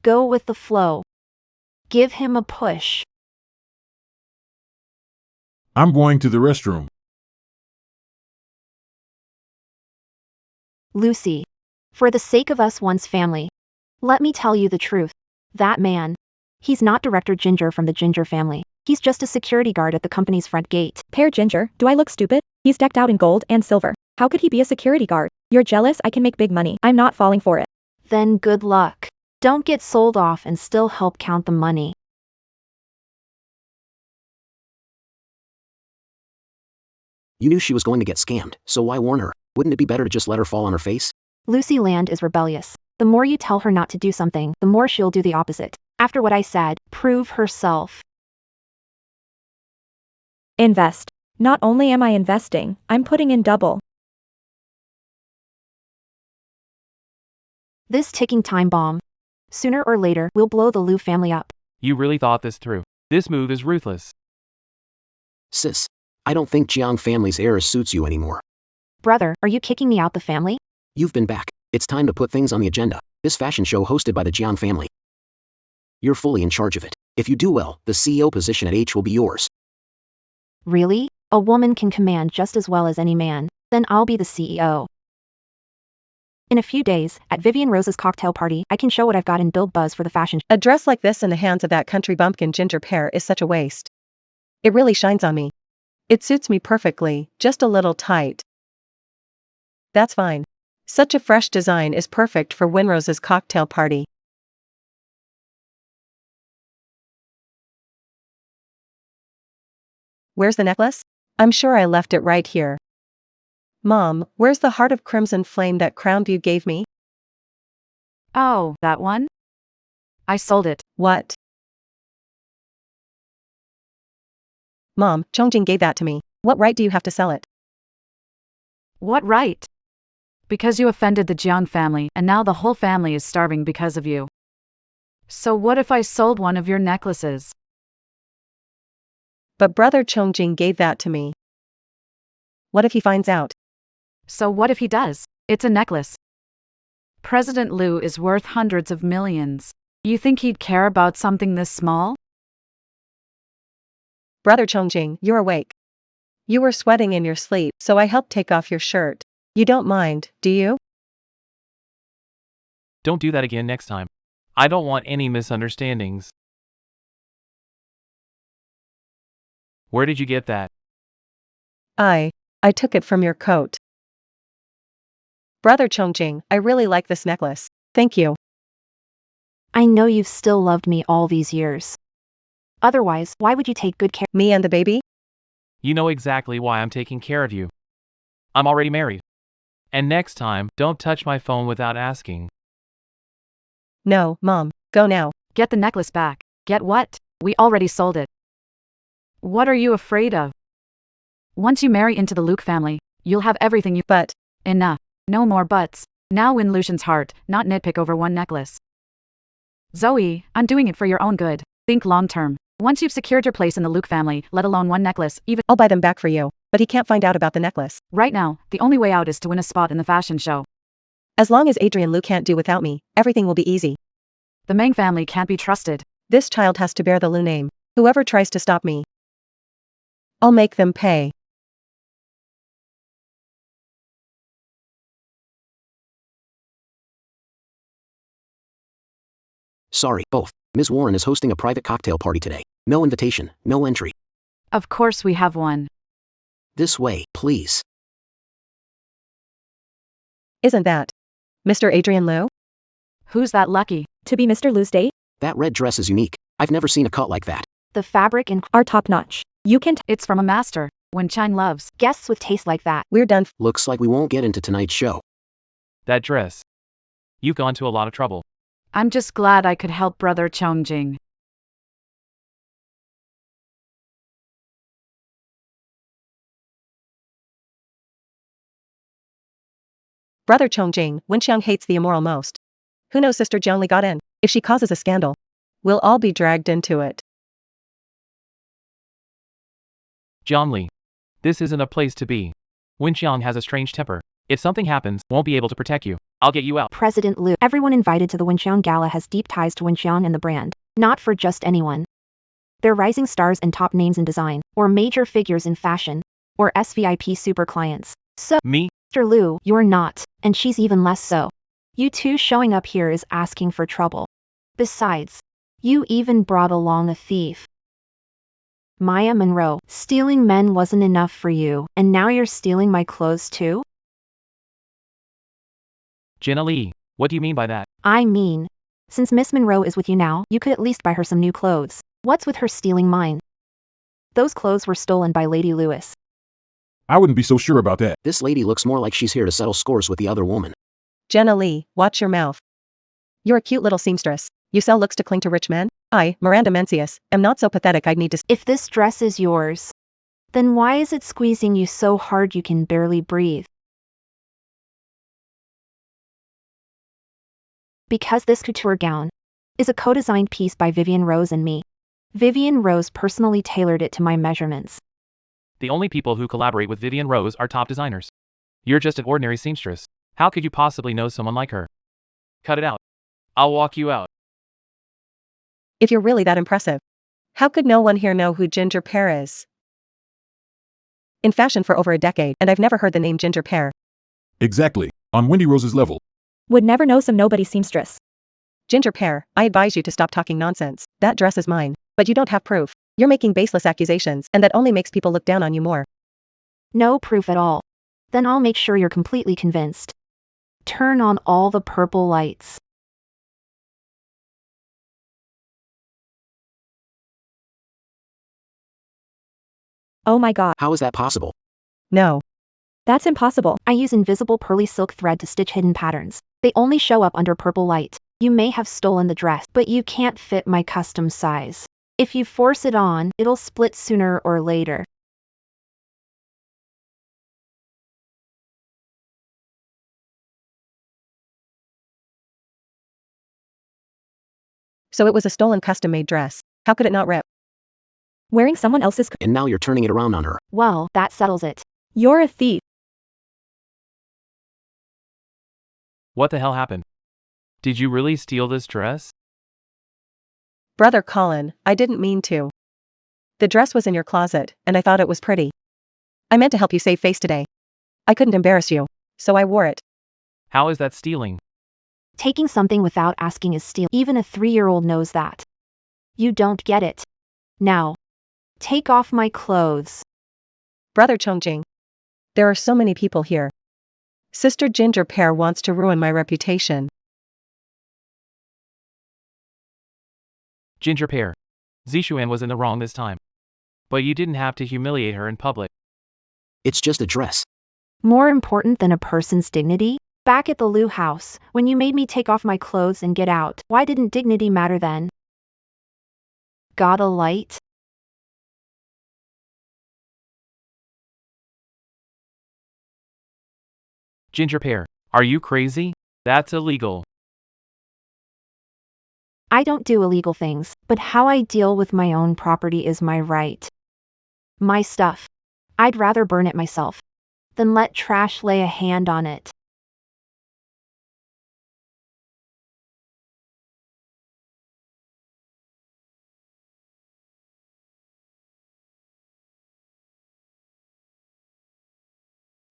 Go with the flow. Give him a push. I'm going to the restroom. Lucy. For the sake of us one's family. Let me tell you the truth. That man. He's not Director Ginger from the Ginger family. He's just a security guard at the company's front gate. Pear Ginger, do I look stupid? He's decked out in gold and silver. How could he be a security guard? You're jealous I can make big money. I'm not falling for it. Then good luck. Don't get sold off and still help count the money. You knew she was going to get scammed, so why warn her? Wouldn't it be better to just let her fall on her face? Lucy Land is rebellious. The more you tell her not to do something, the more she'll do the opposite. After what I said, prove herself. Invest. Not only am I investing, I'm putting in double. This ticking time bomb. Sooner or later, we'll blow the Liu family up. You really thought this through. This move is ruthless. Sis, I don't think Jiang family's heiress suits you anymore. Brother, are you kicking me out the family? You've been back. It's time to put things on the agenda. This fashion show hosted by the Jiang family. You're fully in charge of it. If you do well, the CEO position at H will be yours. Really? A woman can command just as well as any man. Then I'll be the CEO. In a few days, at Vivian Rose's cocktail party, I can show what I've got and build buzz for the fashion show. A dress like this in the hands of that country bumpkin Ginger pear is such a waste. It really shines on me. It suits me perfectly, just a little tight. That's fine. Such a fresh design is perfect for Winrose's cocktail party. Where's the necklace? I'm sure I left it right here. Mom, where's the heart of crimson flame that Crownview gave me? Oh, that one? I sold it. What? Mom, Chongjing gave that to me. What right do you have to sell it? What right? Because you offended the Jiang family, and now the whole family is starving because of you. So what if I sold one of your necklaces? But brother Chongjing gave that to me. What if he finds out? So what if he does? It's a necklace. President Liu is worth hundreds of millions. You think he'd care about something this small? Brother Chongjing, you're awake. You were sweating in your sleep, so I helped take off your shirt. You don't mind, do you? Don't do that again next time. I don't want any misunderstandings. Where did you get that? I took it from your coat. Brother Chongjing, I really like this necklace. Thank you. I know you've still loved me all these years. Otherwise, why would you take good care? Me and the baby? You know exactly why I'm taking care of you. I'm already married. And next time, don't touch my phone without asking. No, Mom, go now. Get the necklace back. Get what? We already sold it. What are you afraid of? Once you marry into the Luke family, you'll have everything you— But Enough. No more buts. Now win Lucian's heart, not nitpick over one necklace. Zoe, I'm doing it for your own good. Think long term. Once you've secured your place in the Luke family, let alone one necklace, even— I'll buy them back for you. but he can't find out about the necklace. Right now, the only way out is to win a spot in the fashion show. As long as Adrian Liu can't do without me, everything will be easy. The Meng family can't be trusted. This child has to bear the Liu name. Whoever tries to stop me, I'll make them pay. Sorry, both. Ms. Warren is hosting a private cocktail party today. No invitation, no entry. Of course we have one. This way, please. Isn't that Mr. Adrian Liu? Who's that lucky? To be Mr. Liu's date? That red dress is unique. I've never seen a cut like that. The fabric and Are top-notch. You can It's from a master. Wen Chang loves. guests with taste like that. We're done. Looks like we won't get into tonight's show. That dress. You've gone to a lot of trouble. I'm just glad I could help Brother Chongjing. Brother Chongjing, Wenxiang hates the immoral most. Who knows Sister Jiangli got in? If she causes a scandal, we'll all be dragged into it. Jiangli. This isn't a place to be. Wenxiang has a strange temper. If something happens, won't be able to protect you. I'll get you out. President Liu. Everyone invited to the Wenxiang Gala has deep ties to Wenxiang and the brand. Not for just anyone. They're rising stars and top names in design, or major figures in fashion, or SVIP super clients. So, Me? Mr. Liu, you're not, and she's even less so. You two showing up here is asking for trouble. Besides, you even brought along a thief. Maya Monroe, stealing men wasn't enough for you, and now you're stealing my clothes too? Jenna Lee. What do you mean by that? I mean, since Miss Monroe is with you now, you could at least buy her some new clothes. What's with her stealing mine? Those clothes were stolen by Lady Lewis. I wouldn't be so sure about that. This lady looks more like she's here to settle scores with the other woman. Jenna Lee, watch your mouth. You're a cute little seamstress. You sell looks to cling to rich men? I, Miranda Mencius, am not so pathetic I'd need to— If this dress is yours, then why is it squeezing you so hard you can barely breathe? Because this couture gown is a co-designed piece by Vivian Rose and me. Vivian Rose personally tailored it to my measurements. The only people who collaborate with Vivian Rose are top designers. You're just an ordinary seamstress. How could you possibly know someone like her? Cut it out. I'll walk you out. If you're really that impressive, how could no one here know who Ginger Pear is? In fashion for over a decade, and I've never heard the name Ginger Pear. Exactly. On Wendy Rose's level. would never know some nobody seamstress. Ginger Pear, I advise you to stop talking nonsense. That dress is mine, but you don't have proof. You're making baseless accusations, and that only makes people look down on you more. No proof at all. Then I'll make sure you're completely convinced. Turn on all the purple lights. Oh my god. How is that possible? No. That's impossible. I use invisible pearly silk thread to stitch hidden patterns. They only show up under purple light. You may have stolen the dress, but you can't fit my custom size. If you force it on, it'll split sooner or later. So it was a stolen custom-made dress. How could it not rip? Wearing someone else's And now you're turning it around on her. Well, that settles it. You're a thief. What the hell happened? Did you really steal this dress? Brother Colin, I didn't mean to. The dress was in your closet, and I thought it was pretty. I meant to help you save face today. I couldn't embarrass you, so I wore it. How is that stealing? Taking something without asking is stealing. Even a 3-year-old knows that. You don't get it. Now, take off my clothes. Brother Chongjing. There are so many people here. Sister Ginger Pear wants to ruin my reputation. Ginger Pear. Zishuan was in the wrong this time. But you didn't have to humiliate her in public. It's just a dress. More important than a person's dignity? Back at the Liu house, when you made me take off my clothes and get out, why didn't dignity matter then? Got a light? Ginger Pear, are you crazy? That's illegal. I don't do illegal things, but how I deal with my own property is my right. My stuff. I'd rather burn it myself than let trash lay a hand on it.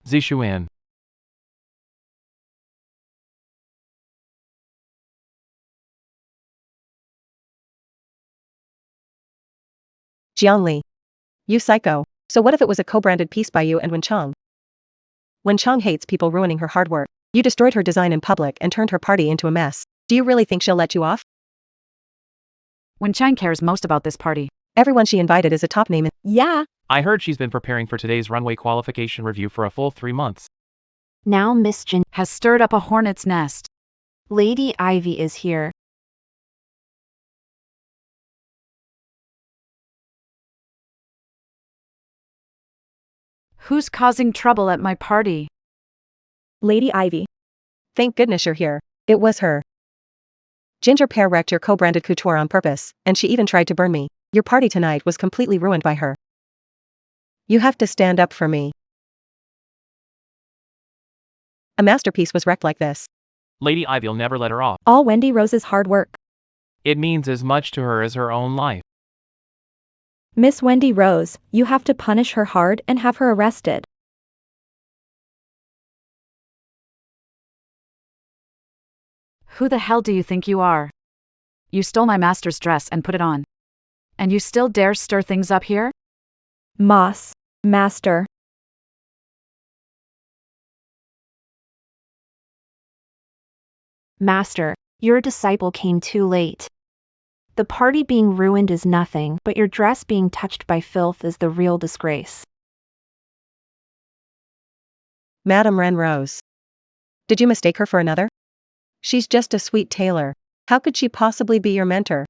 Zishuan. Jiangli. You psycho. So what if it was a co-branded piece by you and Wenchang? Wenchang hates people ruining her hard work. You destroyed her design in public and turned her party into a mess. Do you really think she'll let you off? When Chang cares most about this party. Everyone she invited is a top name in— Yeah. I heard she's been preparing for today's runway qualification review for a full 3 months. Now Miss Jin Has stirred up a hornet's nest. Lady Ivy is here. Who's causing trouble at my party? Lady Ivy. Thank goodness you're here. It was her. Ginger Pear wrecked your co-branded couture on purpose, and she even tried to burn me. Your party tonight was completely ruined by her. You have to stand up for me. A masterpiece was wrecked like this. Lady Ivy'll never let her off. All Wendy Rose's hard work. It means as much to her as her own life. Miss Wendy Rose, you have to punish her hard and have her arrested. Who the hell do you think you are? You stole my master's dress and put it on. And you still dare stir things up here? Moss. Master. Master, your disciple came too late. The party being ruined is nothing, but your dress being touched by filth is the real disgrace. Madame Ren Rose. Did you mistake her for another? She's just a sweet tailor. How could she possibly be your mentor?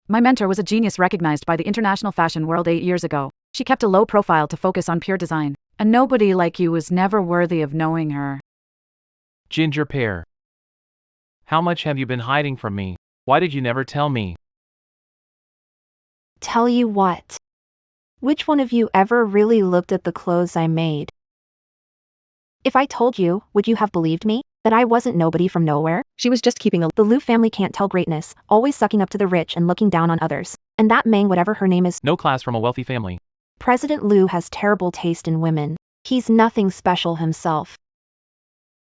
My mentor was a genius recognized by the international fashion world 8 years ago. She kept a low profile to focus on pure design. And nobody like you was never worthy of knowing her. Ginger Pear. How much have you been hiding from me? Why did you never tell me? Tell you what. Which one of you ever really looked at the clothes I made? If I told you, would you have believed me? That I wasn't nobody from nowhere? She was just keeping a— The Liu family can't tell greatness, always sucking up to the rich and looking down on others. And that Meng, whatever her name is, No class from a wealthy family. President Liu has terrible taste in women. He's nothing special himself.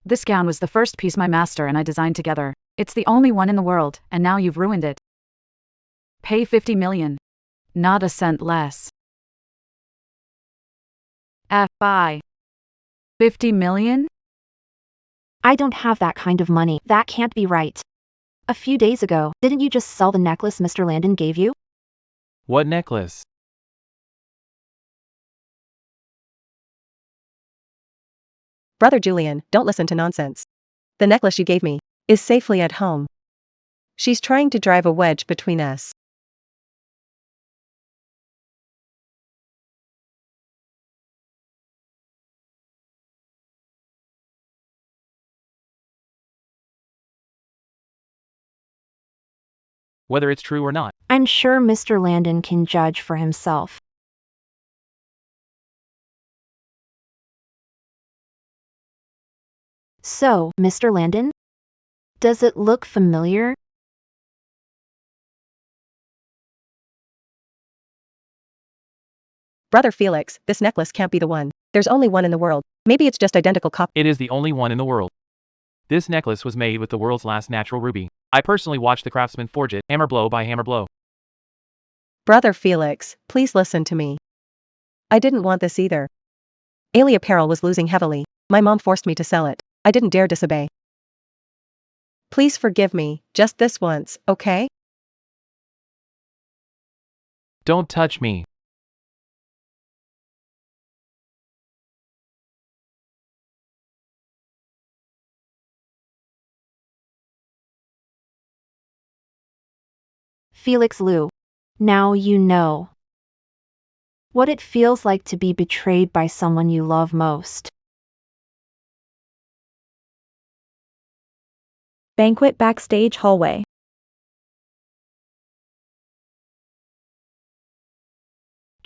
This gown was the first piece my master and I designed together. It's the only one in the world, and now you've ruined it. Pay 50 million. Not a cent less. FI. 50 million? I don't have that kind of money. That can't be right. A few days ago, didn't you just sell the necklace Mr. Landon gave you? What necklace? Brother Julian, don't listen to nonsense. The necklace you gave me is safely at home. She's trying to drive a wedge between us. Whether it's true or not. I'm sure Mr. Landon can judge for himself. So, Mr. Landon? Does it look familiar? Brother Felix, this necklace can't be the one. There's only one in the world. Maybe it's just identical copy. It is the only one in the world. This necklace was made with the world's last natural ruby. I personally watched the craftsman forge it, hammer blow by hammer blow. Brother Felix, please listen to me. I didn't want this either. Ailey Apparel was losing heavily. My mom forced me to sell it. I didn't dare disobey. Please forgive me, just this once, okay? Don't touch me. Felix Liu. Now you know what it feels like to be betrayed by someone you love most. Banquet backstage hallway.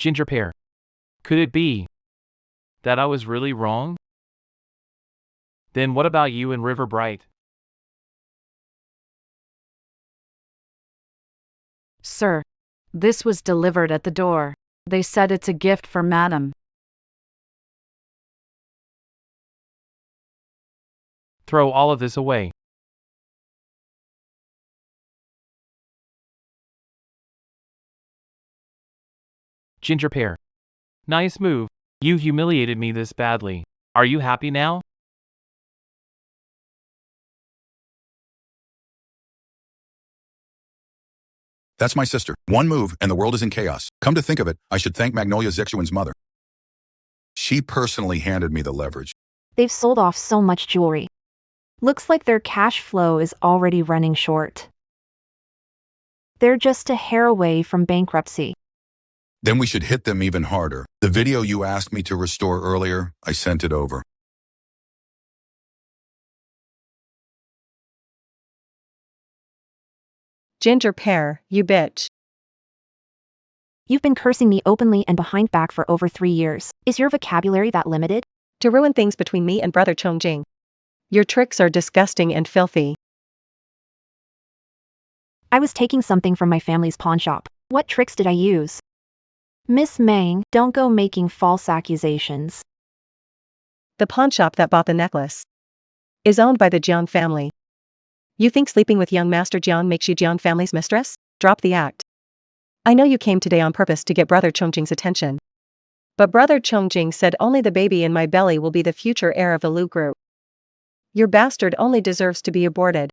Ginger pear. Could it be that I was really wrong? Then what about you and River Bright? Sir, this was delivered at the door. They said it's a gift for Madam. Throw all of this away. Ginger pear. Nice move. You humiliated me this badly. Are you happy now? That's my sister. One move, and the world is in chaos. Come to think of it, I should thank Magnolia Zixuan's mother. She personally handed me the leverage. They've sold off so much jewelry. Looks like their cash flow is already running short. They're just a hair away from bankruptcy. Then we should hit them even harder. The video you asked me to restore earlier, I sent it over. Ginger pear, you bitch. You've been cursing me openly and behind back for over 3 years. Is your vocabulary that limited? To ruin things between me and brother Chongjing. Your tricks are disgusting and filthy. I was taking something from my family's pawn shop. What tricks did I use? Miss Meng, don't go making false accusations. The pawn shop that bought the necklace is owned by the Jiang family. You think sleeping with young Master Jiang makes you Jiang family's mistress? Drop the act. I know you came today on purpose to get brother Chongjing's attention. But brother Chongjing said only the baby in my belly will be the future heir of the Lu group. Your bastard only deserves to be aborted.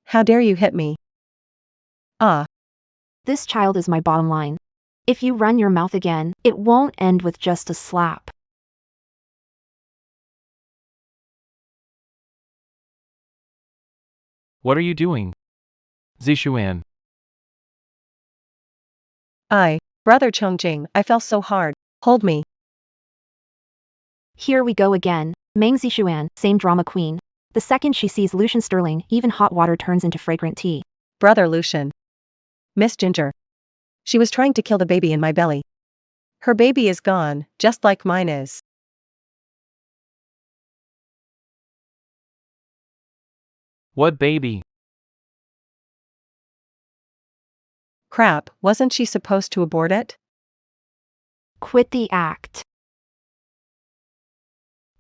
How dare you hit me? Ah. This child is my bottom line. If you run your mouth again, it won't end with just a slap. What are you doing? Zixuan. Brother Chongjing, I fell so hard. Hold me. Here we go again. Meng Zixuan, same drama queen. The second she sees Lucian Sterling, even hot water turns into fragrant tea. Brother Lucian. Miss Ginger. She was trying to kill the baby in my belly. Her baby is gone, just like mine is. What baby? Crap, wasn't she supposed to abort it? Quit the act.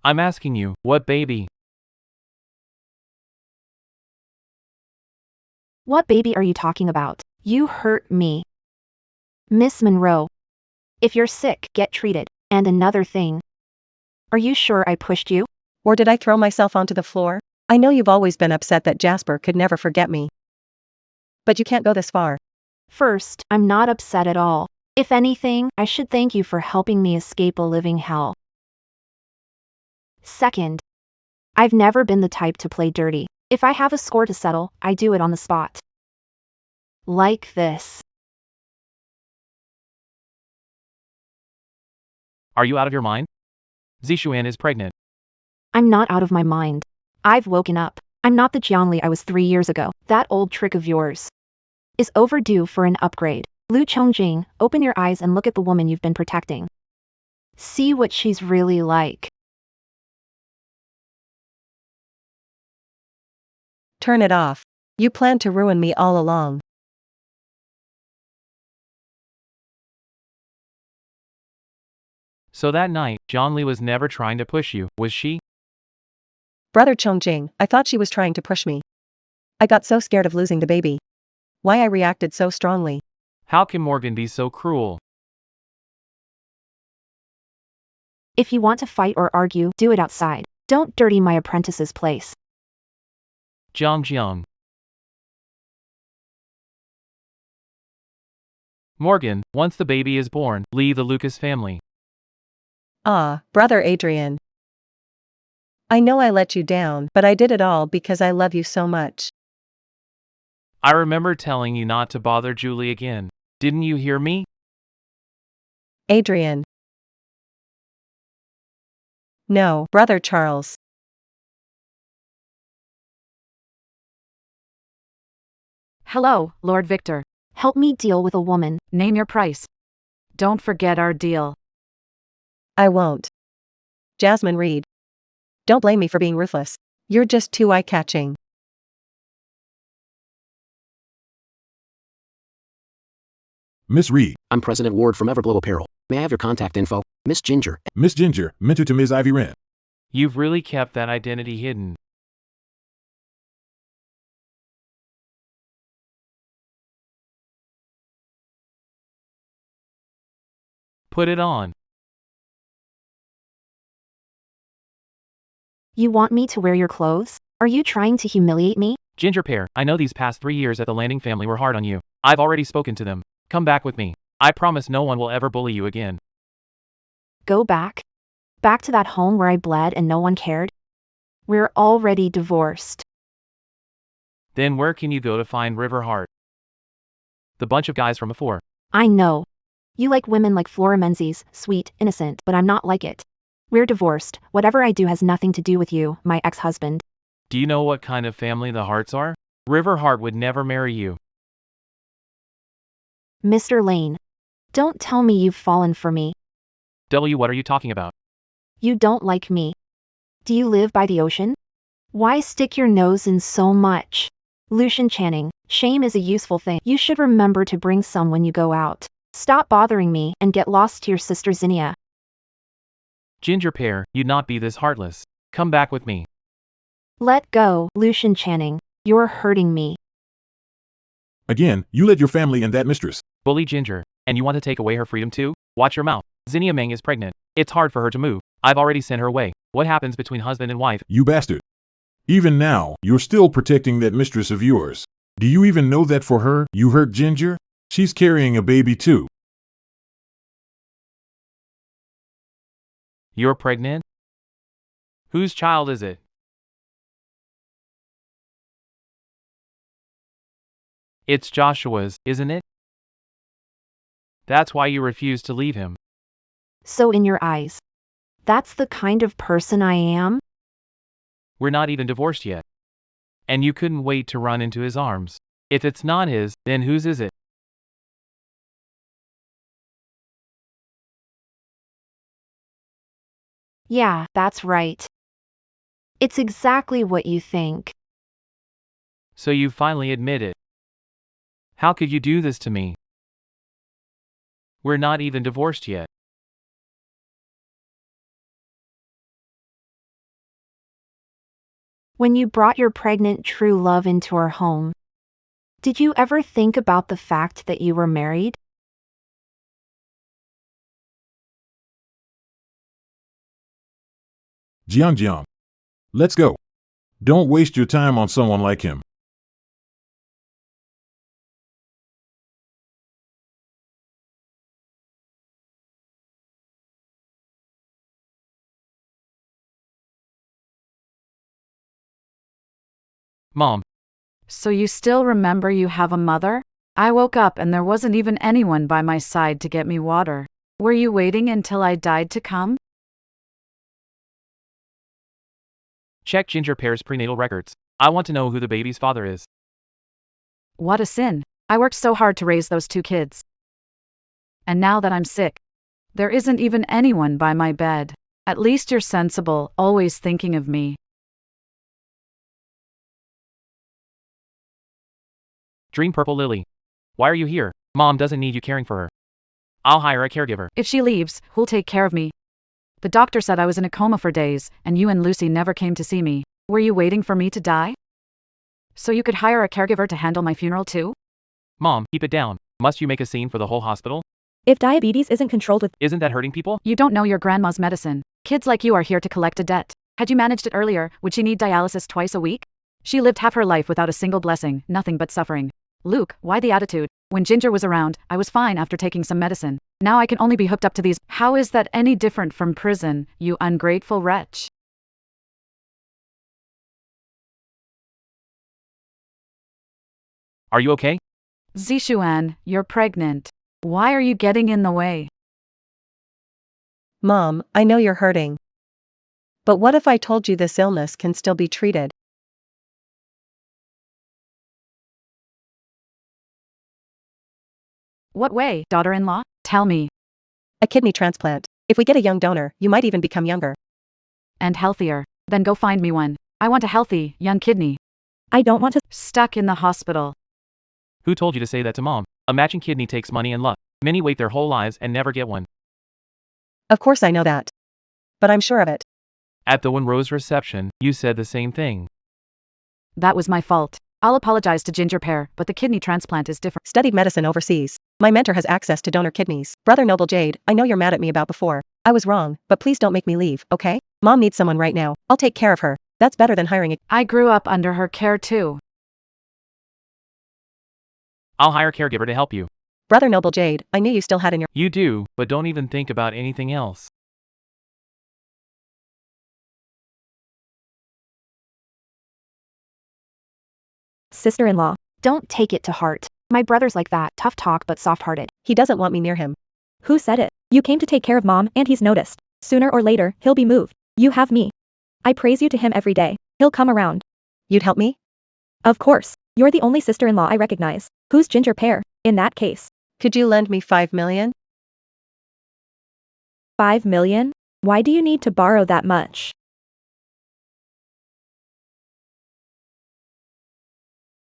I'm asking you, what baby? What baby are you talking about? You hurt me. Miss Monroe. If you're sick, get treated. And another thing. Are you sure I pushed you? Or did I throw myself onto the floor? I know you've always been upset that Jasper could never forget me. But you can't go this far. First, I'm not upset at all. If anything, I should thank you for helping me escape a living hell. Second, I've never been the type to play dirty. If I have a score to settle, I do it on the spot. Like this. Are you out of your mind? Zixuan is pregnant. I'm not out of my mind. I've woken up. I'm not the Jiangli I was 3 years ago. That old trick of yours is overdue for an upgrade. Lu Chongjing, open your eyes and look at the woman you've been protecting. See what she's really like. Turn it off. You planned to ruin me all along. So that night, John Lee was never trying to push you, was she? Brother Chongjing, I thought she was trying to push me. I got so scared of losing the baby. Why I reacted so strongly. How can Morgan be so cruel? If you want to fight or argue, do it outside. Don't dirty my apprentice's place. Jiang. Morgan, once the baby is born, leave the Lucas family. Ah, Brother Adrian. I know I let you down, but I did it all because I love you so much. I remember telling you not to bother Julie again. Didn't you hear me? Adrian. No, Brother Charles. Hello, Lord Victor. Help me deal with a woman. Name your price. Don't forget our deal. I won't. Jasmine Reed. Don't blame me for being ruthless. You're just too eye-catching. Miss Reed. I'm President Ward from Everglow Apparel. May I have your contact info? Miss Ginger. Miss Ginger, mentor to Ms. Ivy Wren. You've really kept that identity hidden. Put it on. You want me to wear your clothes? Are you trying to humiliate me? Ginger Pear, I know these past 3 years at the Landing family were hard on you. I've already spoken to them. Come back with me. I promise no one will ever bully you again. Go back? Back to that home where I bled and no one cared? We're already divorced. Then where can you go to find Riverheart? The bunch of guys from before. I know. You like women like Flora Menzies, sweet, innocent, but I'm not like it. We're divorced. Whatever I do has nothing to do with you, my ex-husband. Do you know what kind of family the Harts are? Riverheart would never marry you. Mr. Lane. Don't tell me you've fallen for me. What are you talking about? You don't like me. Do you live by the ocean? Why stick your nose in so much? Lucian Channing, shame is a useful thing. You should remember to bring some when you go out. Stop bothering me and get lost to your sister Zinnia. Ginger Pear, you'd not be this heartless. Come back with me. Let go, Lucian Channing. You're hurting me. Again, you led your family and that mistress. Bully Ginger, and you want to take away her freedom too? Watch your mouth. Zinnia Meng is pregnant. It's hard for her to move. I've already sent her away. What happens between husband and wife? You bastard. Even now, you're still protecting that mistress of yours. Do you even know that for her, you hurt Ginger? She's carrying a baby too. You're pregnant? Whose child is it? It's Joshua's, isn't it? That's why you refuse to leave him. So in your eyes, that's the kind of person I am? We're not even divorced yet. And you couldn't wait to run into his arms. If it's not his, then whose is it? Yeah, that's right. It's exactly what you think. So you finally admit it. How could you do this to me? We're not even divorced yet. When you brought your pregnant true love into our home, did you ever think about the fact that you were married? Jiang. Let's go. Don't waste your time on someone like him. Mom. So you still remember you have a mother? I woke up and there wasn't even anyone by my side to get me water. Were you waiting until I died to come? Check Ginger Pear's prenatal records. I want to know who the baby's father is. What a sin. I worked so hard to raise those 2 kids. And now that I'm sick, there isn't even anyone by my bed. At least you're sensible, always thinking of me. Dream Purple Lily. Why are you here? Mom doesn't need you caring for her. I'll hire a caregiver. If she leaves, who'll take care of me? The doctor said I was in a coma for days, and you and Lucy never came to see me. Were you waiting for me to die? So you could hire a caregiver to handle my funeral too? Mom, keep it down. Must you make a scene for the whole hospital? If diabetes isn't controlled with Isn't that hurting people? You don't know your grandma's medicine. Kids like you are here to collect a debt. Had you managed it earlier, would she need dialysis twice a week? She lived half her life without a single blessing, nothing but suffering. Luke, why the attitude? When Ginger was around, I was fine after taking some medicine. Now I can only be hooked up to these. How is that any different from prison, you ungrateful wretch? Are you okay? Zishuan, you're pregnant. Why are you getting in the way? Mom, I know you're hurting. But what if I told you this illness can still be treated? What way, daughter-in-law? Tell me. A kidney transplant. If we get a young donor, you might even become younger. And healthier. Then go find me one. I want a healthy, young kidney. I don't want to. Stuck in the hospital. Who told you to say that to mom? A matching kidney takes money and luck. Many wait their whole lives and never get one. Of course I know that. But I'm sure of it. At the One Rose reception, you said the same thing. That was my fault. I'll apologize to Ginger Pear, but the kidney transplant is different. Studied medicine overseas. My mentor has access to donor kidneys. Brother Noble Jade, I know you're mad at me about before. I was wrong, but please don't make me leave, okay? Mom needs someone right now. I'll take care of her. That's better than hiring a— I grew up under her care too. I'll hire a caregiver to help you. Brother Noble Jade, I knew you still had in your— You do, but don't even think about anything else. Sister-in-law. Don't take it to heart. My brother's like that, tough talk but soft-hearted. He doesn't want me near him. Who said it? You came to take care of mom and he's noticed. Sooner or later, he'll be moved. You have me. I praise you to him every day. He'll come around. You'd help me? Of course. You're the only sister-in-law I recognize. Who's Ginger Pear, in that case? Could you lend me 5 million? 5 million? Why do you need to borrow that much?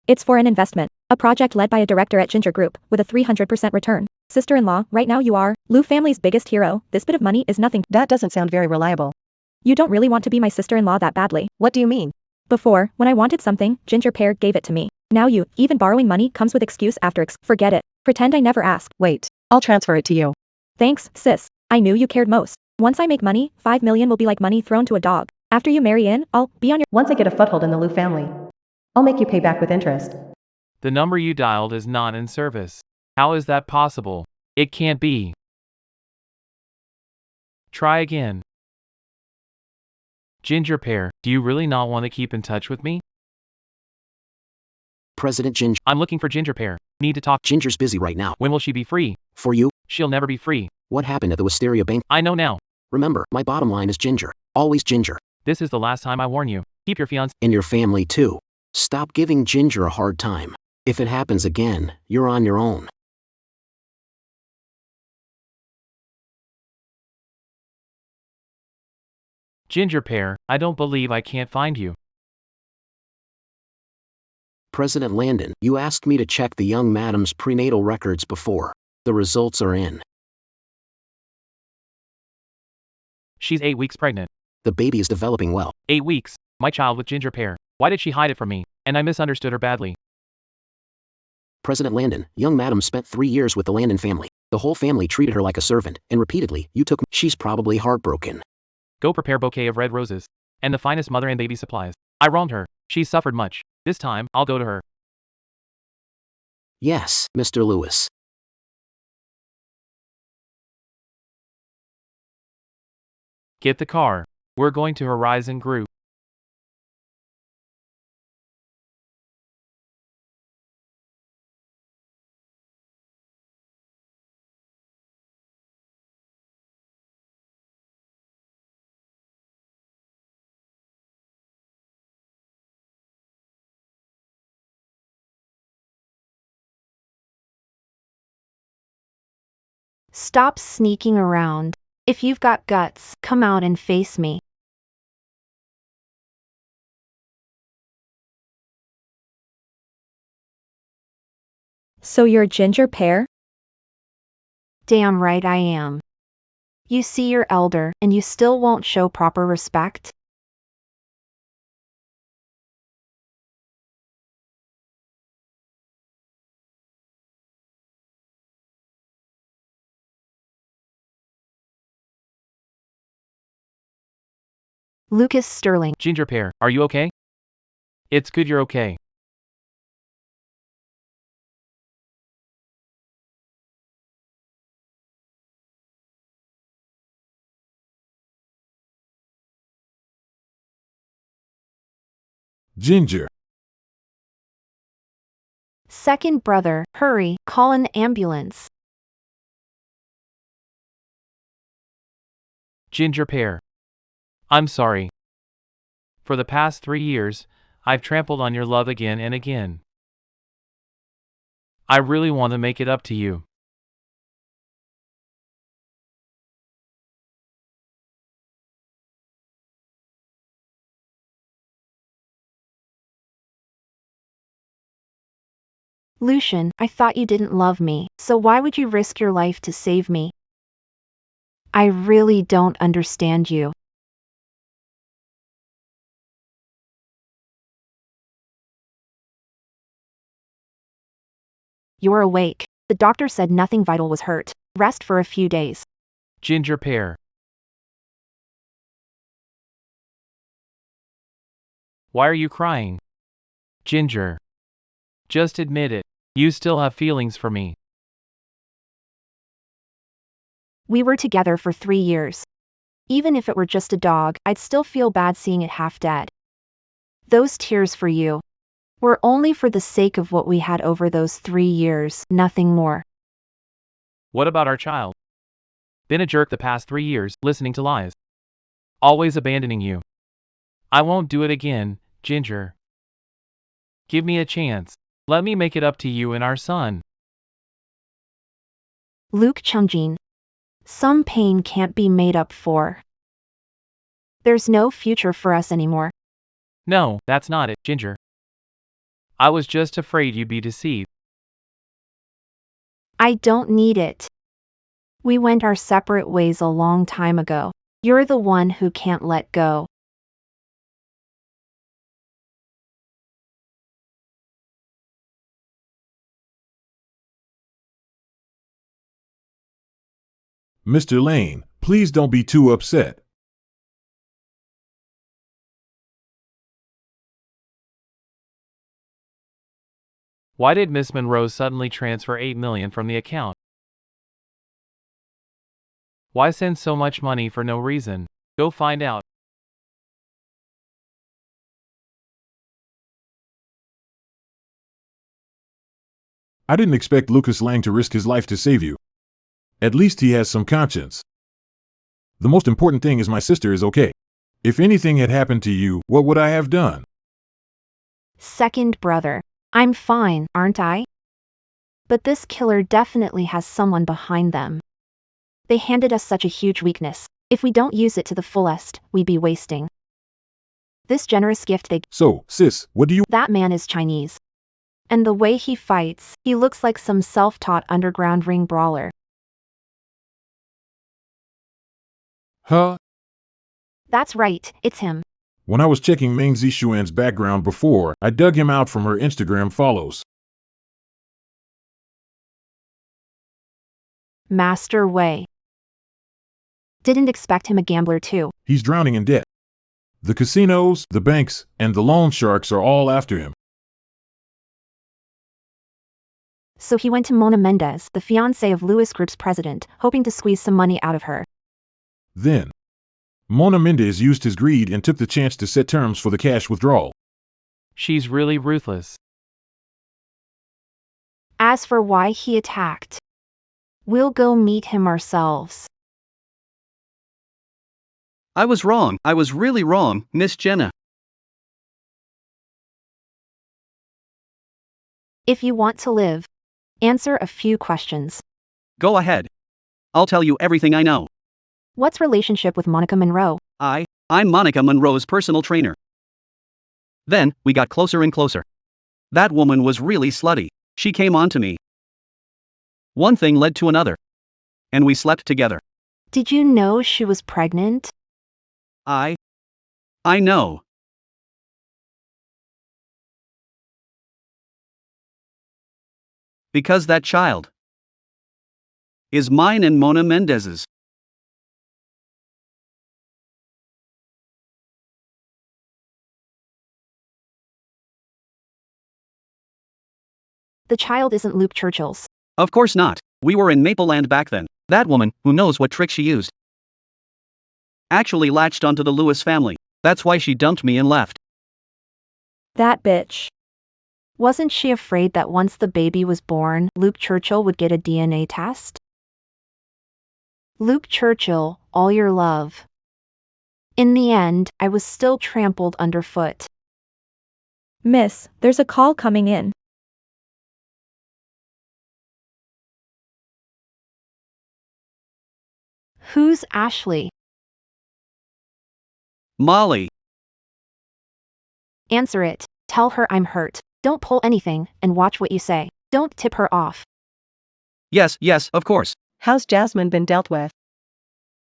It's for an investment, a project led by a director at Ginger Group, with a 300% return. Sister-in-law, right now you are Lou family's biggest hero. This bit of money is nothing. That doesn't sound very reliable. You don't really want to be my sister-in-law that badly. What do you mean? Before, when I wanted something, Ginger Pear gave it to me. Now you, even borrowing money comes with excuse after forget it. Pretend I never asked. Wait, I'll transfer it to you. Thanks, sis. I knew you cared most. Once I make money, 5 million will be like money thrown to a dog. After you marry in, I'll be on your— Once I get a foothold in the Lou family, I'll make you pay back with interest. The number you dialed is not in service. How is that possible? It can't be. Try again. Ginger Pear, do you really not want to keep in touch with me? President Ginger. I'm looking for Ginger Pear. Need to talk. Ginger's busy right now. When will she be free? For you? She'll never be free. What happened at the Wisteria Bank? I know now. Remember, my bottom line is Ginger. Always Ginger. This is the last time I warn you. Keep your fiancé And your family too. Stop giving Ginger a hard time. If it happens again, you're on your own. Ginger Pear, I don't believe I can't find you. President Landon, you asked me to check the young madam's prenatal records before. The results are in. She's 8 weeks pregnant. The baby is developing well. 8 weeks. My child with Ginger Pear. Why did she hide it from me? And I misunderstood her badly. President Landon, young madam spent 3 years with the Landon family. The whole family treated her like a servant, and repeatedly, you took— She's probably heartbroken. Go prepare bouquet of red roses. And the finest mother and baby supplies. I wronged her. She's suffered much. This time, I'll go to her. Yes, Mr. Lewis. Get the car. We're going to Horizon Group. Stop sneaking around. If you've got guts, come out and face me. So you're Ginger Pear? Damn right I am. You see your elder, and you still won't show proper respect? Lucas Sterling. Ginger Pear, are you okay? It's good you're okay. Ginger. Second brother, hurry, call an ambulance. Ginger Pear. I'm sorry. For the past 3 years, I've trampled on your love again and again. I really want to make it up to you. Lucian, I thought you didn't love me, so why would you risk your life to save me? I really don't understand you. You're awake. The doctor said nothing vital was hurt. Rest for a few days. Ginger pear. Why are you crying? Ginger. Just admit it. You still have feelings for me. We were together for 3 years. Even if it were just a dog, I'd still feel bad seeing it half dead. Those tears for you were only for the sake of what we had over those 3 years, nothing more. What about our child? Been a jerk the past 3 years, listening to lies. Always abandoning you. I won't do it again, Ginger. Give me a chance. Let me make it up to you and our son. Luke Chungjin. Some pain can't be made up for. There's no future for us anymore. No, that's not it, Ginger. I was just afraid you'd be deceived. I don't need it. We went our separate ways a long time ago. You're the one who can't let go. Mr. Lane, please don't be too upset. Why did Miss Monroe suddenly transfer $8 million from the account? Why send so much money for no reason? Go find out. I didn't expect Lucas Lang to risk his life to save you. At least he has some conscience. The most important thing is my sister is okay. If anything had happened to you, what would I have done? Second brother. I'm fine, aren't I? But this killer definitely has someone behind them. They handed us such a huge weakness. If we don't use it to the fullest, we'd be wasting this generous gift they— So, sis, what do you— That man is Chinese. And the way he fights, he looks like some self-taught underground ring brawler. Huh? That's right, it's him. When I was checking Meng Zishuan's background before, I dug him out from her Instagram follows. Master Wei. Didn't expect him a gambler too. He's drowning in debt. The casinos, the banks, and the loan sharks are all after him. So he went to Mona Mendez, the fiancée of Lewis Group's president, hoping to squeeze some money out of her. Then, Mona Mendez used his greed and took the chance to set terms for the cash withdrawal. She's really ruthless. As for why he attacked, we'll go meet him ourselves. I was wrong. I was really wrong, Miss Jenna. If you want to live, answer a few questions. Go ahead. I'll tell you everything I know. What's relationship with Monica Monroe? I'm Monica Monroe's personal trainer. Then, we got closer and closer. That woman was really slutty. She came on to me. One thing led to another. And we slept together. Did you know she was pregnant? I know. Because that child is mine and Mona Mendez's. The child isn't Luke Churchill's. Of course not. We were in Mapleland back then. That woman, who knows what trick she used, actually latched onto the Lewis family. That's why she dumped me and left. That bitch. Wasn't she afraid that once the baby was born, Luke Churchill would get a DNA test? Luke Churchill, all your love. In the end, I was still trampled underfoot. Miss, there's a call coming in. Who's Ashley? Molly. Answer it. Tell her I'm hurt. Don't pull anything, and watch what you say. Don't tip her off. Yes, yes, of course. How's Jasmine been dealt with?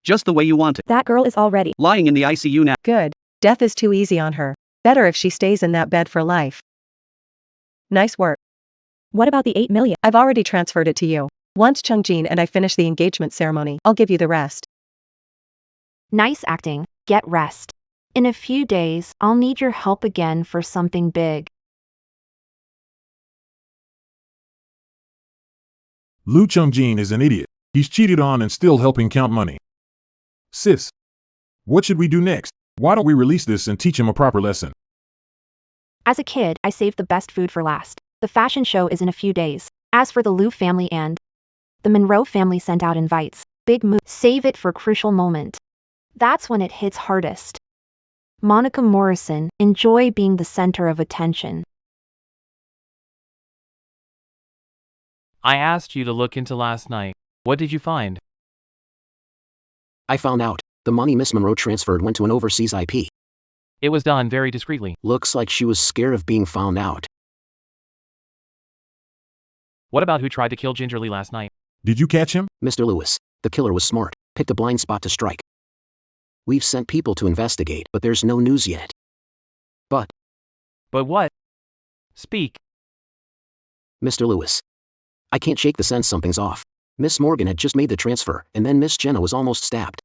Just the way you want it. That girl is already. Lying in the ICU now. Good. Death is too easy on her. Better if she stays in that bed for life. Nice work. What about the 8 million? I've already transferred it to you. Once Chungjin and I finish the engagement ceremony, I'll give you the rest. Nice acting. Get rest. In a few days, I'll need your help again for something big. Lu Chungjin is an idiot. He's cheated on and still helping count money. Sis, what should we do next? Why don't we release this and teach him a proper lesson? As a kid, I saved the best food for last. The fashion show is in a few days. As for the Liu family and the Monroe family sent out invites. Big move. Save it for crucial moment. That's when it hits hardest. Monica Morrison, enjoy being the center of attention. I asked you to look into last night. What did you find? I found out. The money Miss Monroe transferred went to an overseas IP. It was done very discreetly. Looks like she was scared of being found out. What about who tried to kill Gingerly last night? Did you catch him? Mr. Lewis, the killer was smart, picked a blind spot to strike. We've sent people to investigate, but there's no news yet. But what? Speak. Mr. Lewis, I can't shake the sense something's off. Miss Morgan had just made the transfer, and then Miss Jenna was almost stabbed.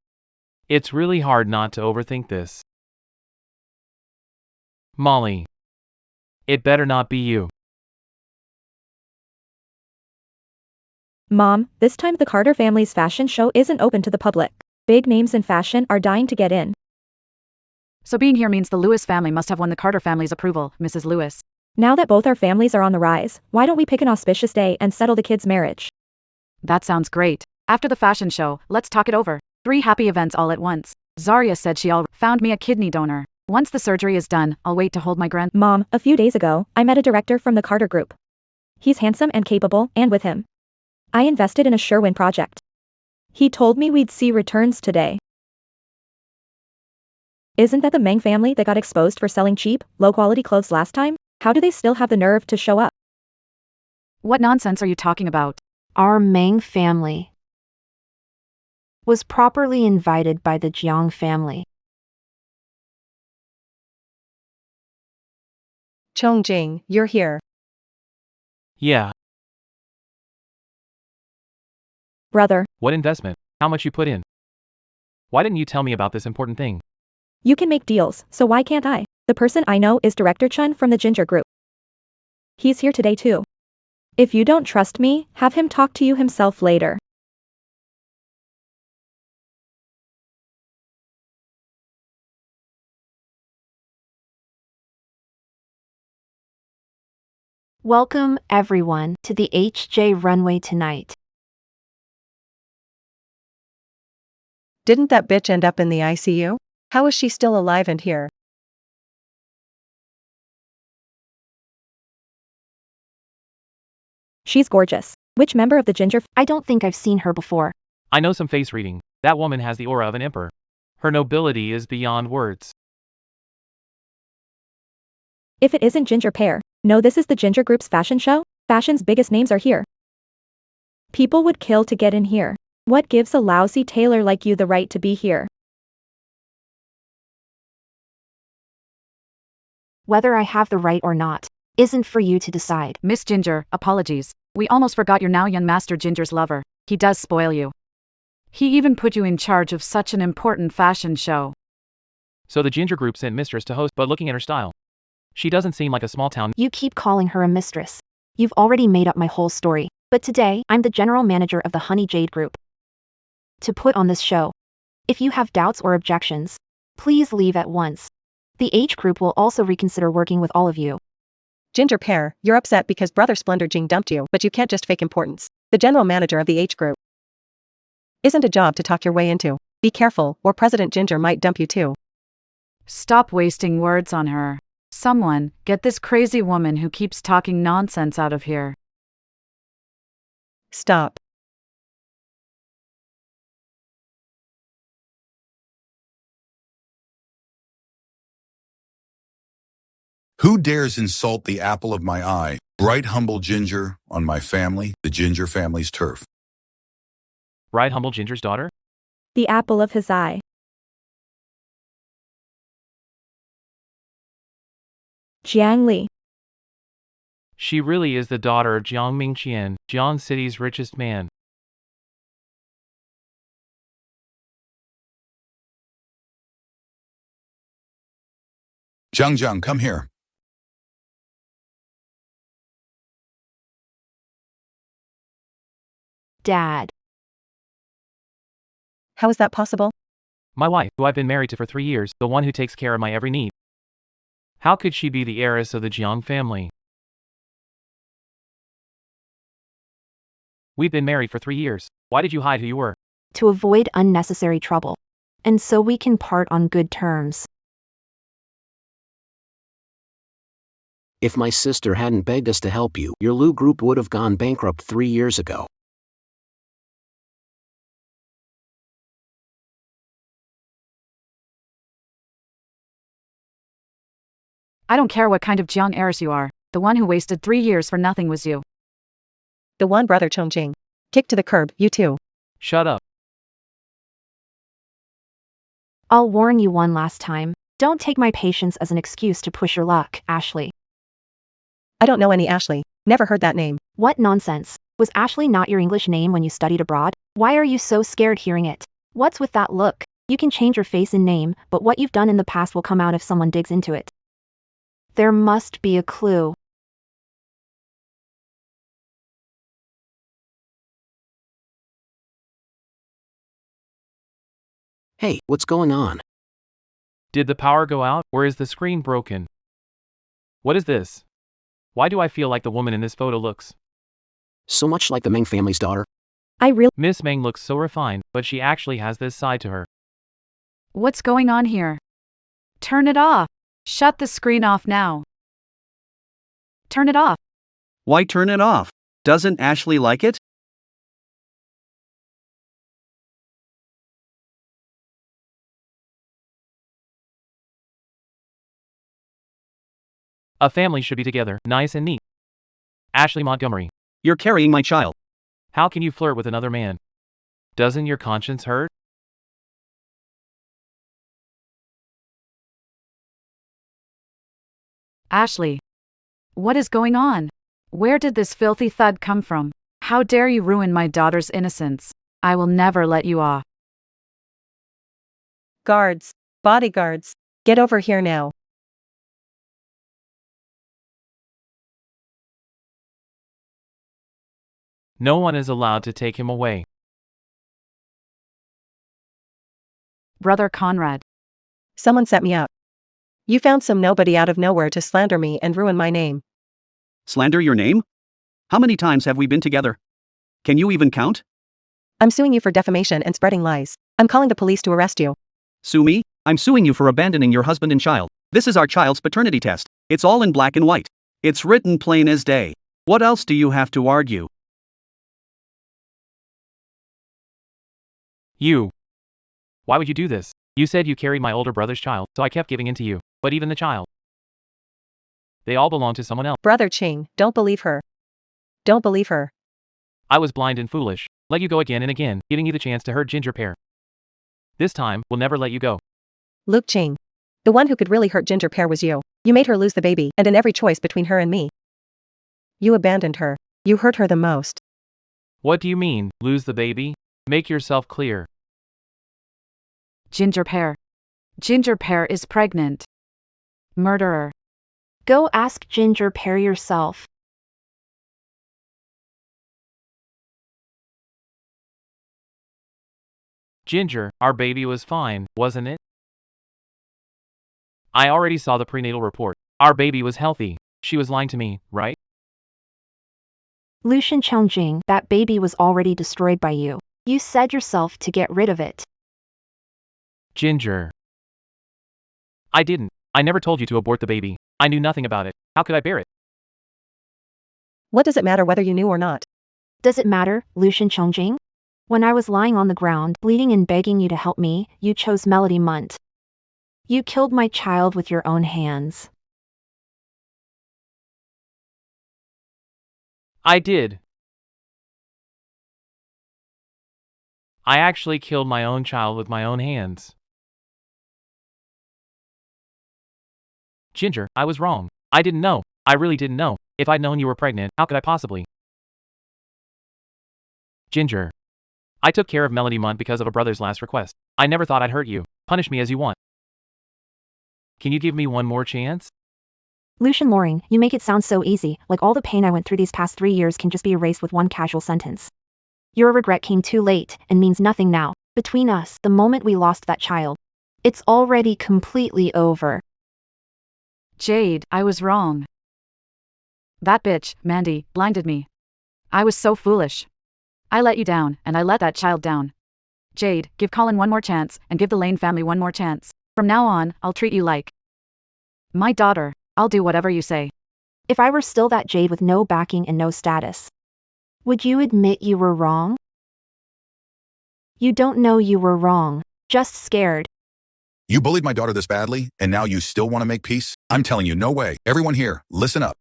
It's really hard not to overthink this. Molly. It better not be you. Mom, this time the Carter family's fashion show isn't open to the public. Big names in fashion are dying to get in. So being here means the Lewis family must have won the Carter family's approval, Mrs. Lewis. Now that both our families are on the rise, why don't we pick an auspicious day and settle the kids' marriage? That sounds great. After the fashion show, let's talk it over. 3 happy events all at once. Zarya said she found me a kidney donor. Once the surgery is done, I'll wait to hold my Mom, a few days ago, I met a director from the Carter Group. He's handsome and capable, and with him, I invested in a sure-win project. He told me we'd see returns today. Isn't that the Meng family that got exposed for selling cheap, low-quality clothes last time? How do they still have the nerve to show up? What nonsense are you talking about? Our Meng family was properly invited by the Jiang family. Chongjing, you're here. Yeah. Brother, What investment? How much you put in? Why didn't you tell me about this important thing? you can make deals, so why can't I? The person I know is Director Chun from the Ginger Group. He's here today too. If you don't trust me, have him talk to you himself later. Welcome, everyone, to the HJ runway tonight. Didn't that bitch end up in the ICU? How is she still alive and here? She's gorgeous. Which member of the Ginger I don't think I've seen her before. I know some face reading. That woman has the aura of an emperor. Her nobility is beyond words. If it isn't Ginger Pair, no, this is the Ginger Group's fashion show? Fashion's biggest names are here. People would kill to get in here. What gives a lousy tailor like you the right to be here? Whether I have the right or not isn't for you to decide. Miss Ginger, apologies. We almost forgot you're now young Master Ginger's lover. He does spoil you. He even put you in charge of such an important fashion show. So the Ginger Group sent Mistress to host, but looking at her style, she doesn't seem like a small town. You keep calling her a mistress. You've already made up my whole story. But today, I'm the general manager of the Honey Jade Group to put on this show. If you have doubts or objections, please leave at once. The H Group will also reconsider working with all of you. Ginger Pair, you're upset because Brother Splendor Jing dumped you, but you can't just fake importance. The general manager of the H Group isn't a job to talk your way into. Be careful, or President Ginger might dump you too. Stop wasting words on her. Someone, get this crazy woman who keeps talking nonsense out of here. Stop. Who dares insult the apple of my eye? Bright, humble Ginger on my family, the Ginger family's turf. Bright, humble Ginger's daughter? The apple of his eye. Jiang Li. She really is the daughter of Jiang Mingqian, Jiang City's richest man. Jiang, come here. Dad. How is that possible? My wife, who I've been married to for 3 years, the one who takes care of my every need. How could she be the heiress of the Jiang family? We've been married for 3 years. Why did you hide who you were? To avoid unnecessary trouble. And so we can part on good terms. If my sister hadn't begged us to help you, your Lu group would have gone bankrupt 3 years ago. I don't care what kind of Jiang heiress you are. The one who wasted 3 years for nothing was you. The one brother Chongjing. Kick to the curb, you too. Shut up. I'll warn you one last time. Don't take my patience as an excuse to push your luck, Ashley. I don't know any Ashley. Never heard that name. What nonsense. Was Ashley not your English name when you studied abroad? Why are you so scared hearing it? What's with that look? You can change your face and name, but what you've done in the past will come out if someone digs into it. There must be a clue. Hey, what's going on? Did the power go out, or is the screen broken? What is this? Why do I feel like the woman in this photo looks? So much like the Meng family's daughter? Miss Meng looks so refined, but she actually has this side to her. What's going on here? Turn it off. Shut the screen off now. Turn it off. Why turn it off? Doesn't Ashley like it? A family should be together, nice and neat. Ashley Montgomery. You're carrying my child. How can you flirt with another man? Doesn't your conscience hurt? Ashley. What is going on? Where did this filthy thud come from? How dare you ruin my daughter's innocence? I will never let you off. Guards. Bodyguards. Get over here now. No one is allowed to take him away. Brother Conrad. Someone set me up. You found some nobody out of nowhere to slander me and ruin my name. Slander your name? How many times have we been together? Can you even count? I'm suing you for defamation and spreading lies. I'm calling the police to arrest you. Sue me? I'm suing you for abandoning your husband and child. This is our child's paternity test. It's all in black and white. It's written plain as day. What else do you have to argue? You. Why would you do this? You said you carried my older brother's child, so I kept giving in to you. But even the child. They all belong to someone else. Brother Ching, don't believe her. Don't believe her. I was blind and foolish. Let you go again and again, giving you the chance to hurt Ginger Pear. This time, we'll never let you go. Luke Ching. The one who could really hurt Ginger Pear was you. You made her lose the baby, and in every choice between her and me. You abandoned her. You hurt her the most. What do you mean, lose the baby? Make yourself clear. Ginger Pear. Ginger Pear is pregnant. Murderer. Go ask Ginger Pear yourself. Ginger, our baby was fine, wasn't it? I already saw the prenatal report. Our baby was healthy. She was lying to me, right? Lucian Chongjing, that baby was already destroyed by you. You said yourself to get rid of it. Ginger. I didn't. I never told you to abort the baby. I knew nothing about it. How could I bear it? What does it matter whether you knew or not? Does it matter, Lucian Chongjing? When I was lying on the ground, bleeding and begging you to help me, you chose Melody Munt. You killed my child with your own hands. I did. I actually killed my own child with my own hands. Ginger, I was wrong. I didn't know. I really didn't know. If I'd known you were pregnant, how could I possibly? Ginger. I took care of Melody Munt because of a brother's last request. I never thought I'd hurt you. Punish me as you want. Can you give me one more chance? Lucian Loring, you make it sound so easy, like all the pain I went through these past 3 years can just be erased with one casual sentence. Your regret came too late and means nothing now. Between us, the moment we lost that child, it's already completely over. Jade, I was wrong. That bitch, Mandy, blinded me. I was so foolish. I let you down, and I let that child down. Jade, give Colin one more chance, and give the Lane family one more chance. From now on, I'll treat you like my daughter. I'll do whatever you say. If I were still that Jade with no backing and no status, would you admit you were wrong? You don't know you were wrong, just scared. You bullied my daughter this badly, and now you still want to make peace? I'm telling you, no way. Everyone here, listen up.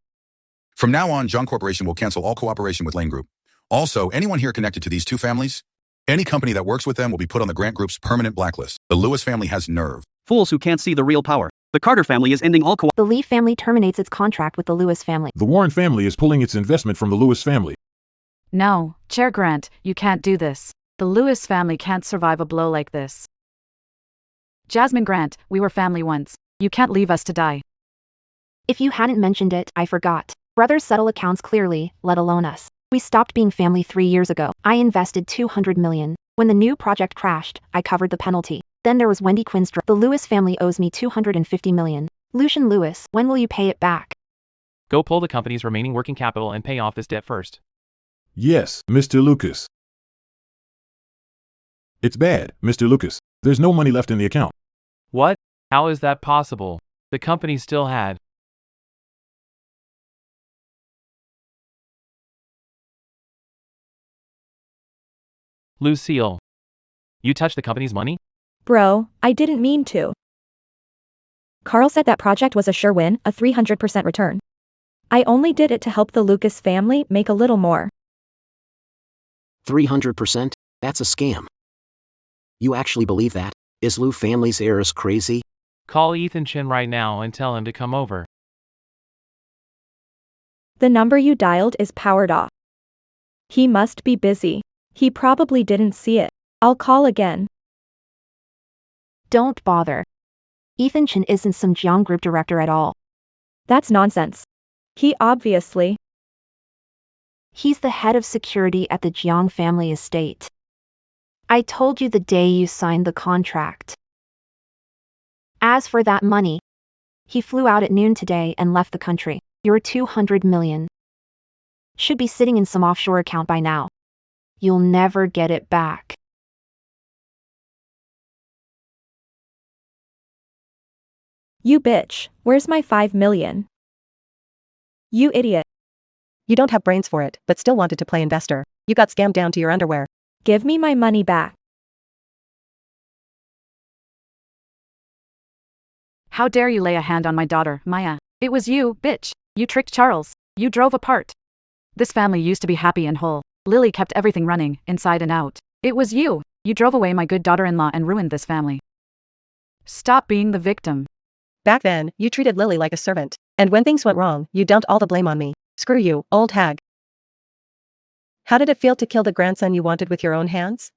From now on, John Corporation will cancel all cooperation with Lane Group. Also, anyone here connected to these two families? Any company that works with them will be put on the Grant Group's permanent blacklist. The Lewis family has nerve. Fools who can't see the real power. The Carter family is ending all The Lee family terminates its contract with the Lewis family. The Warren family is pulling its investment from the Lewis family. No, Chair Grant, you can't do this. The Lewis family can't survive a blow like this. Jasmine Grant, we were family once. You can't leave us to die. If you hadn't mentioned it, I forgot. Brothers settle accounts clearly, let alone us. We stopped being family 3 years ago. I invested $200 million. When the new project crashed, I covered the penalty. Then there was Wendy Quinn's The Lewis family owes me $250 million. Lucian Lewis, when will you pay it back? Go pull the company's remaining working capital and pay off this debt first. Yes, Mr. Lucas. It's bad, Mr. Lucas. There's no money left in the account. What? How is that possible? The company still had. Lucille. You touched the company's money? Bro, I didn't mean to. Carl said that project was a sure win, a 300% return. I only did it to help the Lucas family make a little more. 300%? That's a scam. You actually believe that? Is Lou family's heiress crazy? Call Ethan Chin right now and tell him to come over. The number you dialed is powered off. He must be busy. He probably didn't see it. I'll call again. Don't bother. Ethan Chin isn't some Jiang Group director at all. That's nonsense. He obviously. He's the head of security at the Jiang family estate. I told you the day you signed the contract. As for that money, he flew out at noon today and left the country. Your $200 million should be sitting in some offshore account by now. You'll never get it back. You bitch, where's my $5 million? You idiot. You don't have brains for it, but still wanted to play investor. You got scammed down to your underwear. Give me my money back. How dare you lay a hand on my daughter, Maya? It was you, bitch. You tricked Charles. You drove apart. This family used to be happy and whole. Lily kept everything running, inside and out. It was you. You drove away my good daughter-in-law and ruined this family. Stop being the victim. Back then, you treated Lily like a servant. And when things went wrong, you dumped all the blame on me. Screw you, old hag. How did it feel to kill the grandson you wanted with your own hands?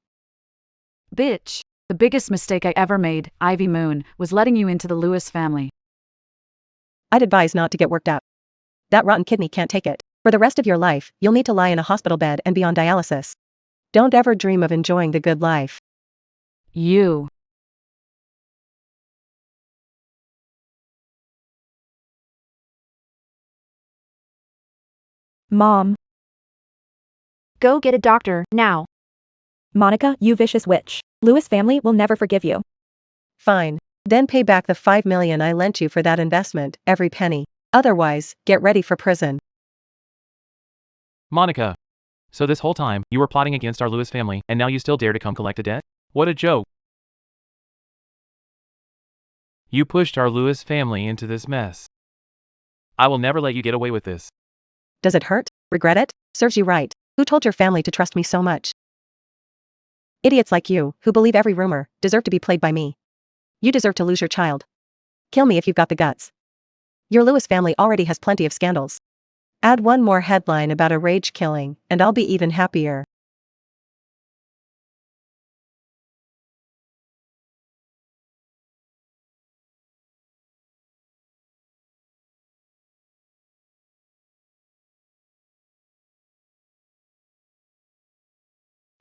Bitch. The biggest mistake I ever made, Ivy Moon, was letting you into the Lewis family. I'd advise not to get worked up. That rotten kidney can't take it. For the rest of your life, you'll need to lie in a hospital bed and be on dialysis. Don't ever dream of enjoying the good life. You. Mom. Go get a doctor, now. Monica, you vicious witch. Lewis family will never forgive you. Fine. Then pay back the $5 million I lent you for that investment, every penny. Otherwise, get ready for prison. Monica. So this whole time, you were plotting against our Lewis family, and now you still dare to come collect a debt? What a joke. You pushed our Lewis family into this mess. I will never let you get away with this. Does it hurt? Regret it? Serves you right. Who told your family to trust me so much? Idiots like you, who believe every rumor, deserve to be played by me. You deserve to lose your child. Kill me if you've got the guts. Your Lewis family already has plenty of scandals. Add one more headline about a rage killing, and I'll be even happier.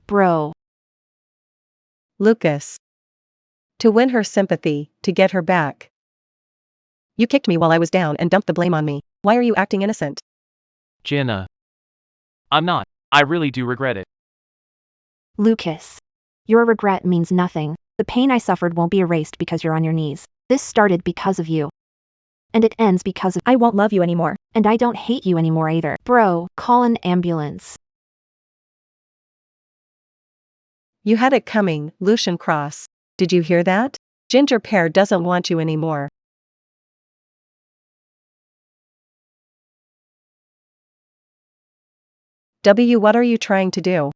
Bro. Lucas. To win her sympathy, to get her back. You kicked me while I was down and dumped the blame on me. Why are you acting innocent? Jenna. I'm not. I really do regret it. Lucas. Your regret means nothing. The pain I suffered won't be erased because you're on your knees. This started because of you. And it ends because of I won't love you anymore. and I don't hate you anymore either. Bro, call an ambulance. You had it coming, Lucian Cross. Did you hear that? Ginger Pear doesn't want you anymore. What are you trying to do?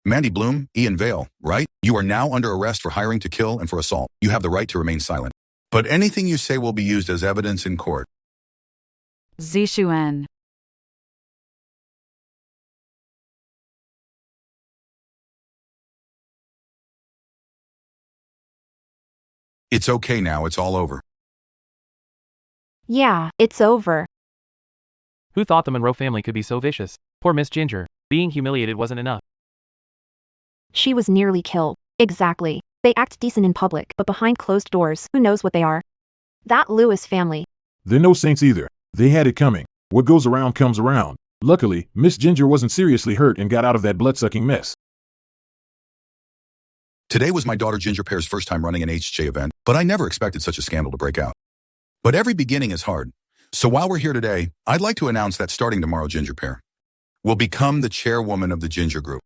Mandy Bloom, Ian Vale, right? You are now under arrest for hiring to kill and for assault. You have the right to remain silent. But anything you say will be used as evidence in court. Zishuan. It's okay now, it's all over. Yeah, it's over. Who thought the Monroe family could be so vicious? Poor Miss Ginger. Being humiliated wasn't enough. She was nearly killed. Exactly. They act decent in public, but behind closed doors, who knows what they are? That Lewis family. They're no saints either. They had it coming. What goes around comes around. Luckily, Miss Ginger wasn't seriously hurt and got out of that blood-sucking mess. Today was my daughter Ginger Pear's first time running an HJ event, but I never expected such a scandal to break out. But every beginning is hard. So while we're here today, I'd like to announce that starting tomorrow, Ginger Pear will become the chairwoman of the Ginger Group.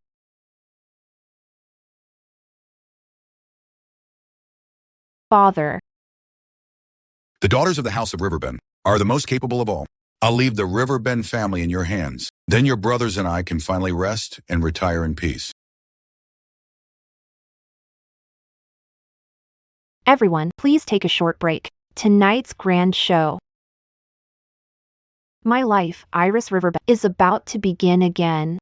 Father. The daughters of the House of Riverbend are the most capable of all. I'll leave the Riverbend family in your hands. Then your brothers and I can finally rest and retire in peace. Everyone, please take a short break. Tonight's grand show. My life, Iris Riverbend, is about to begin again.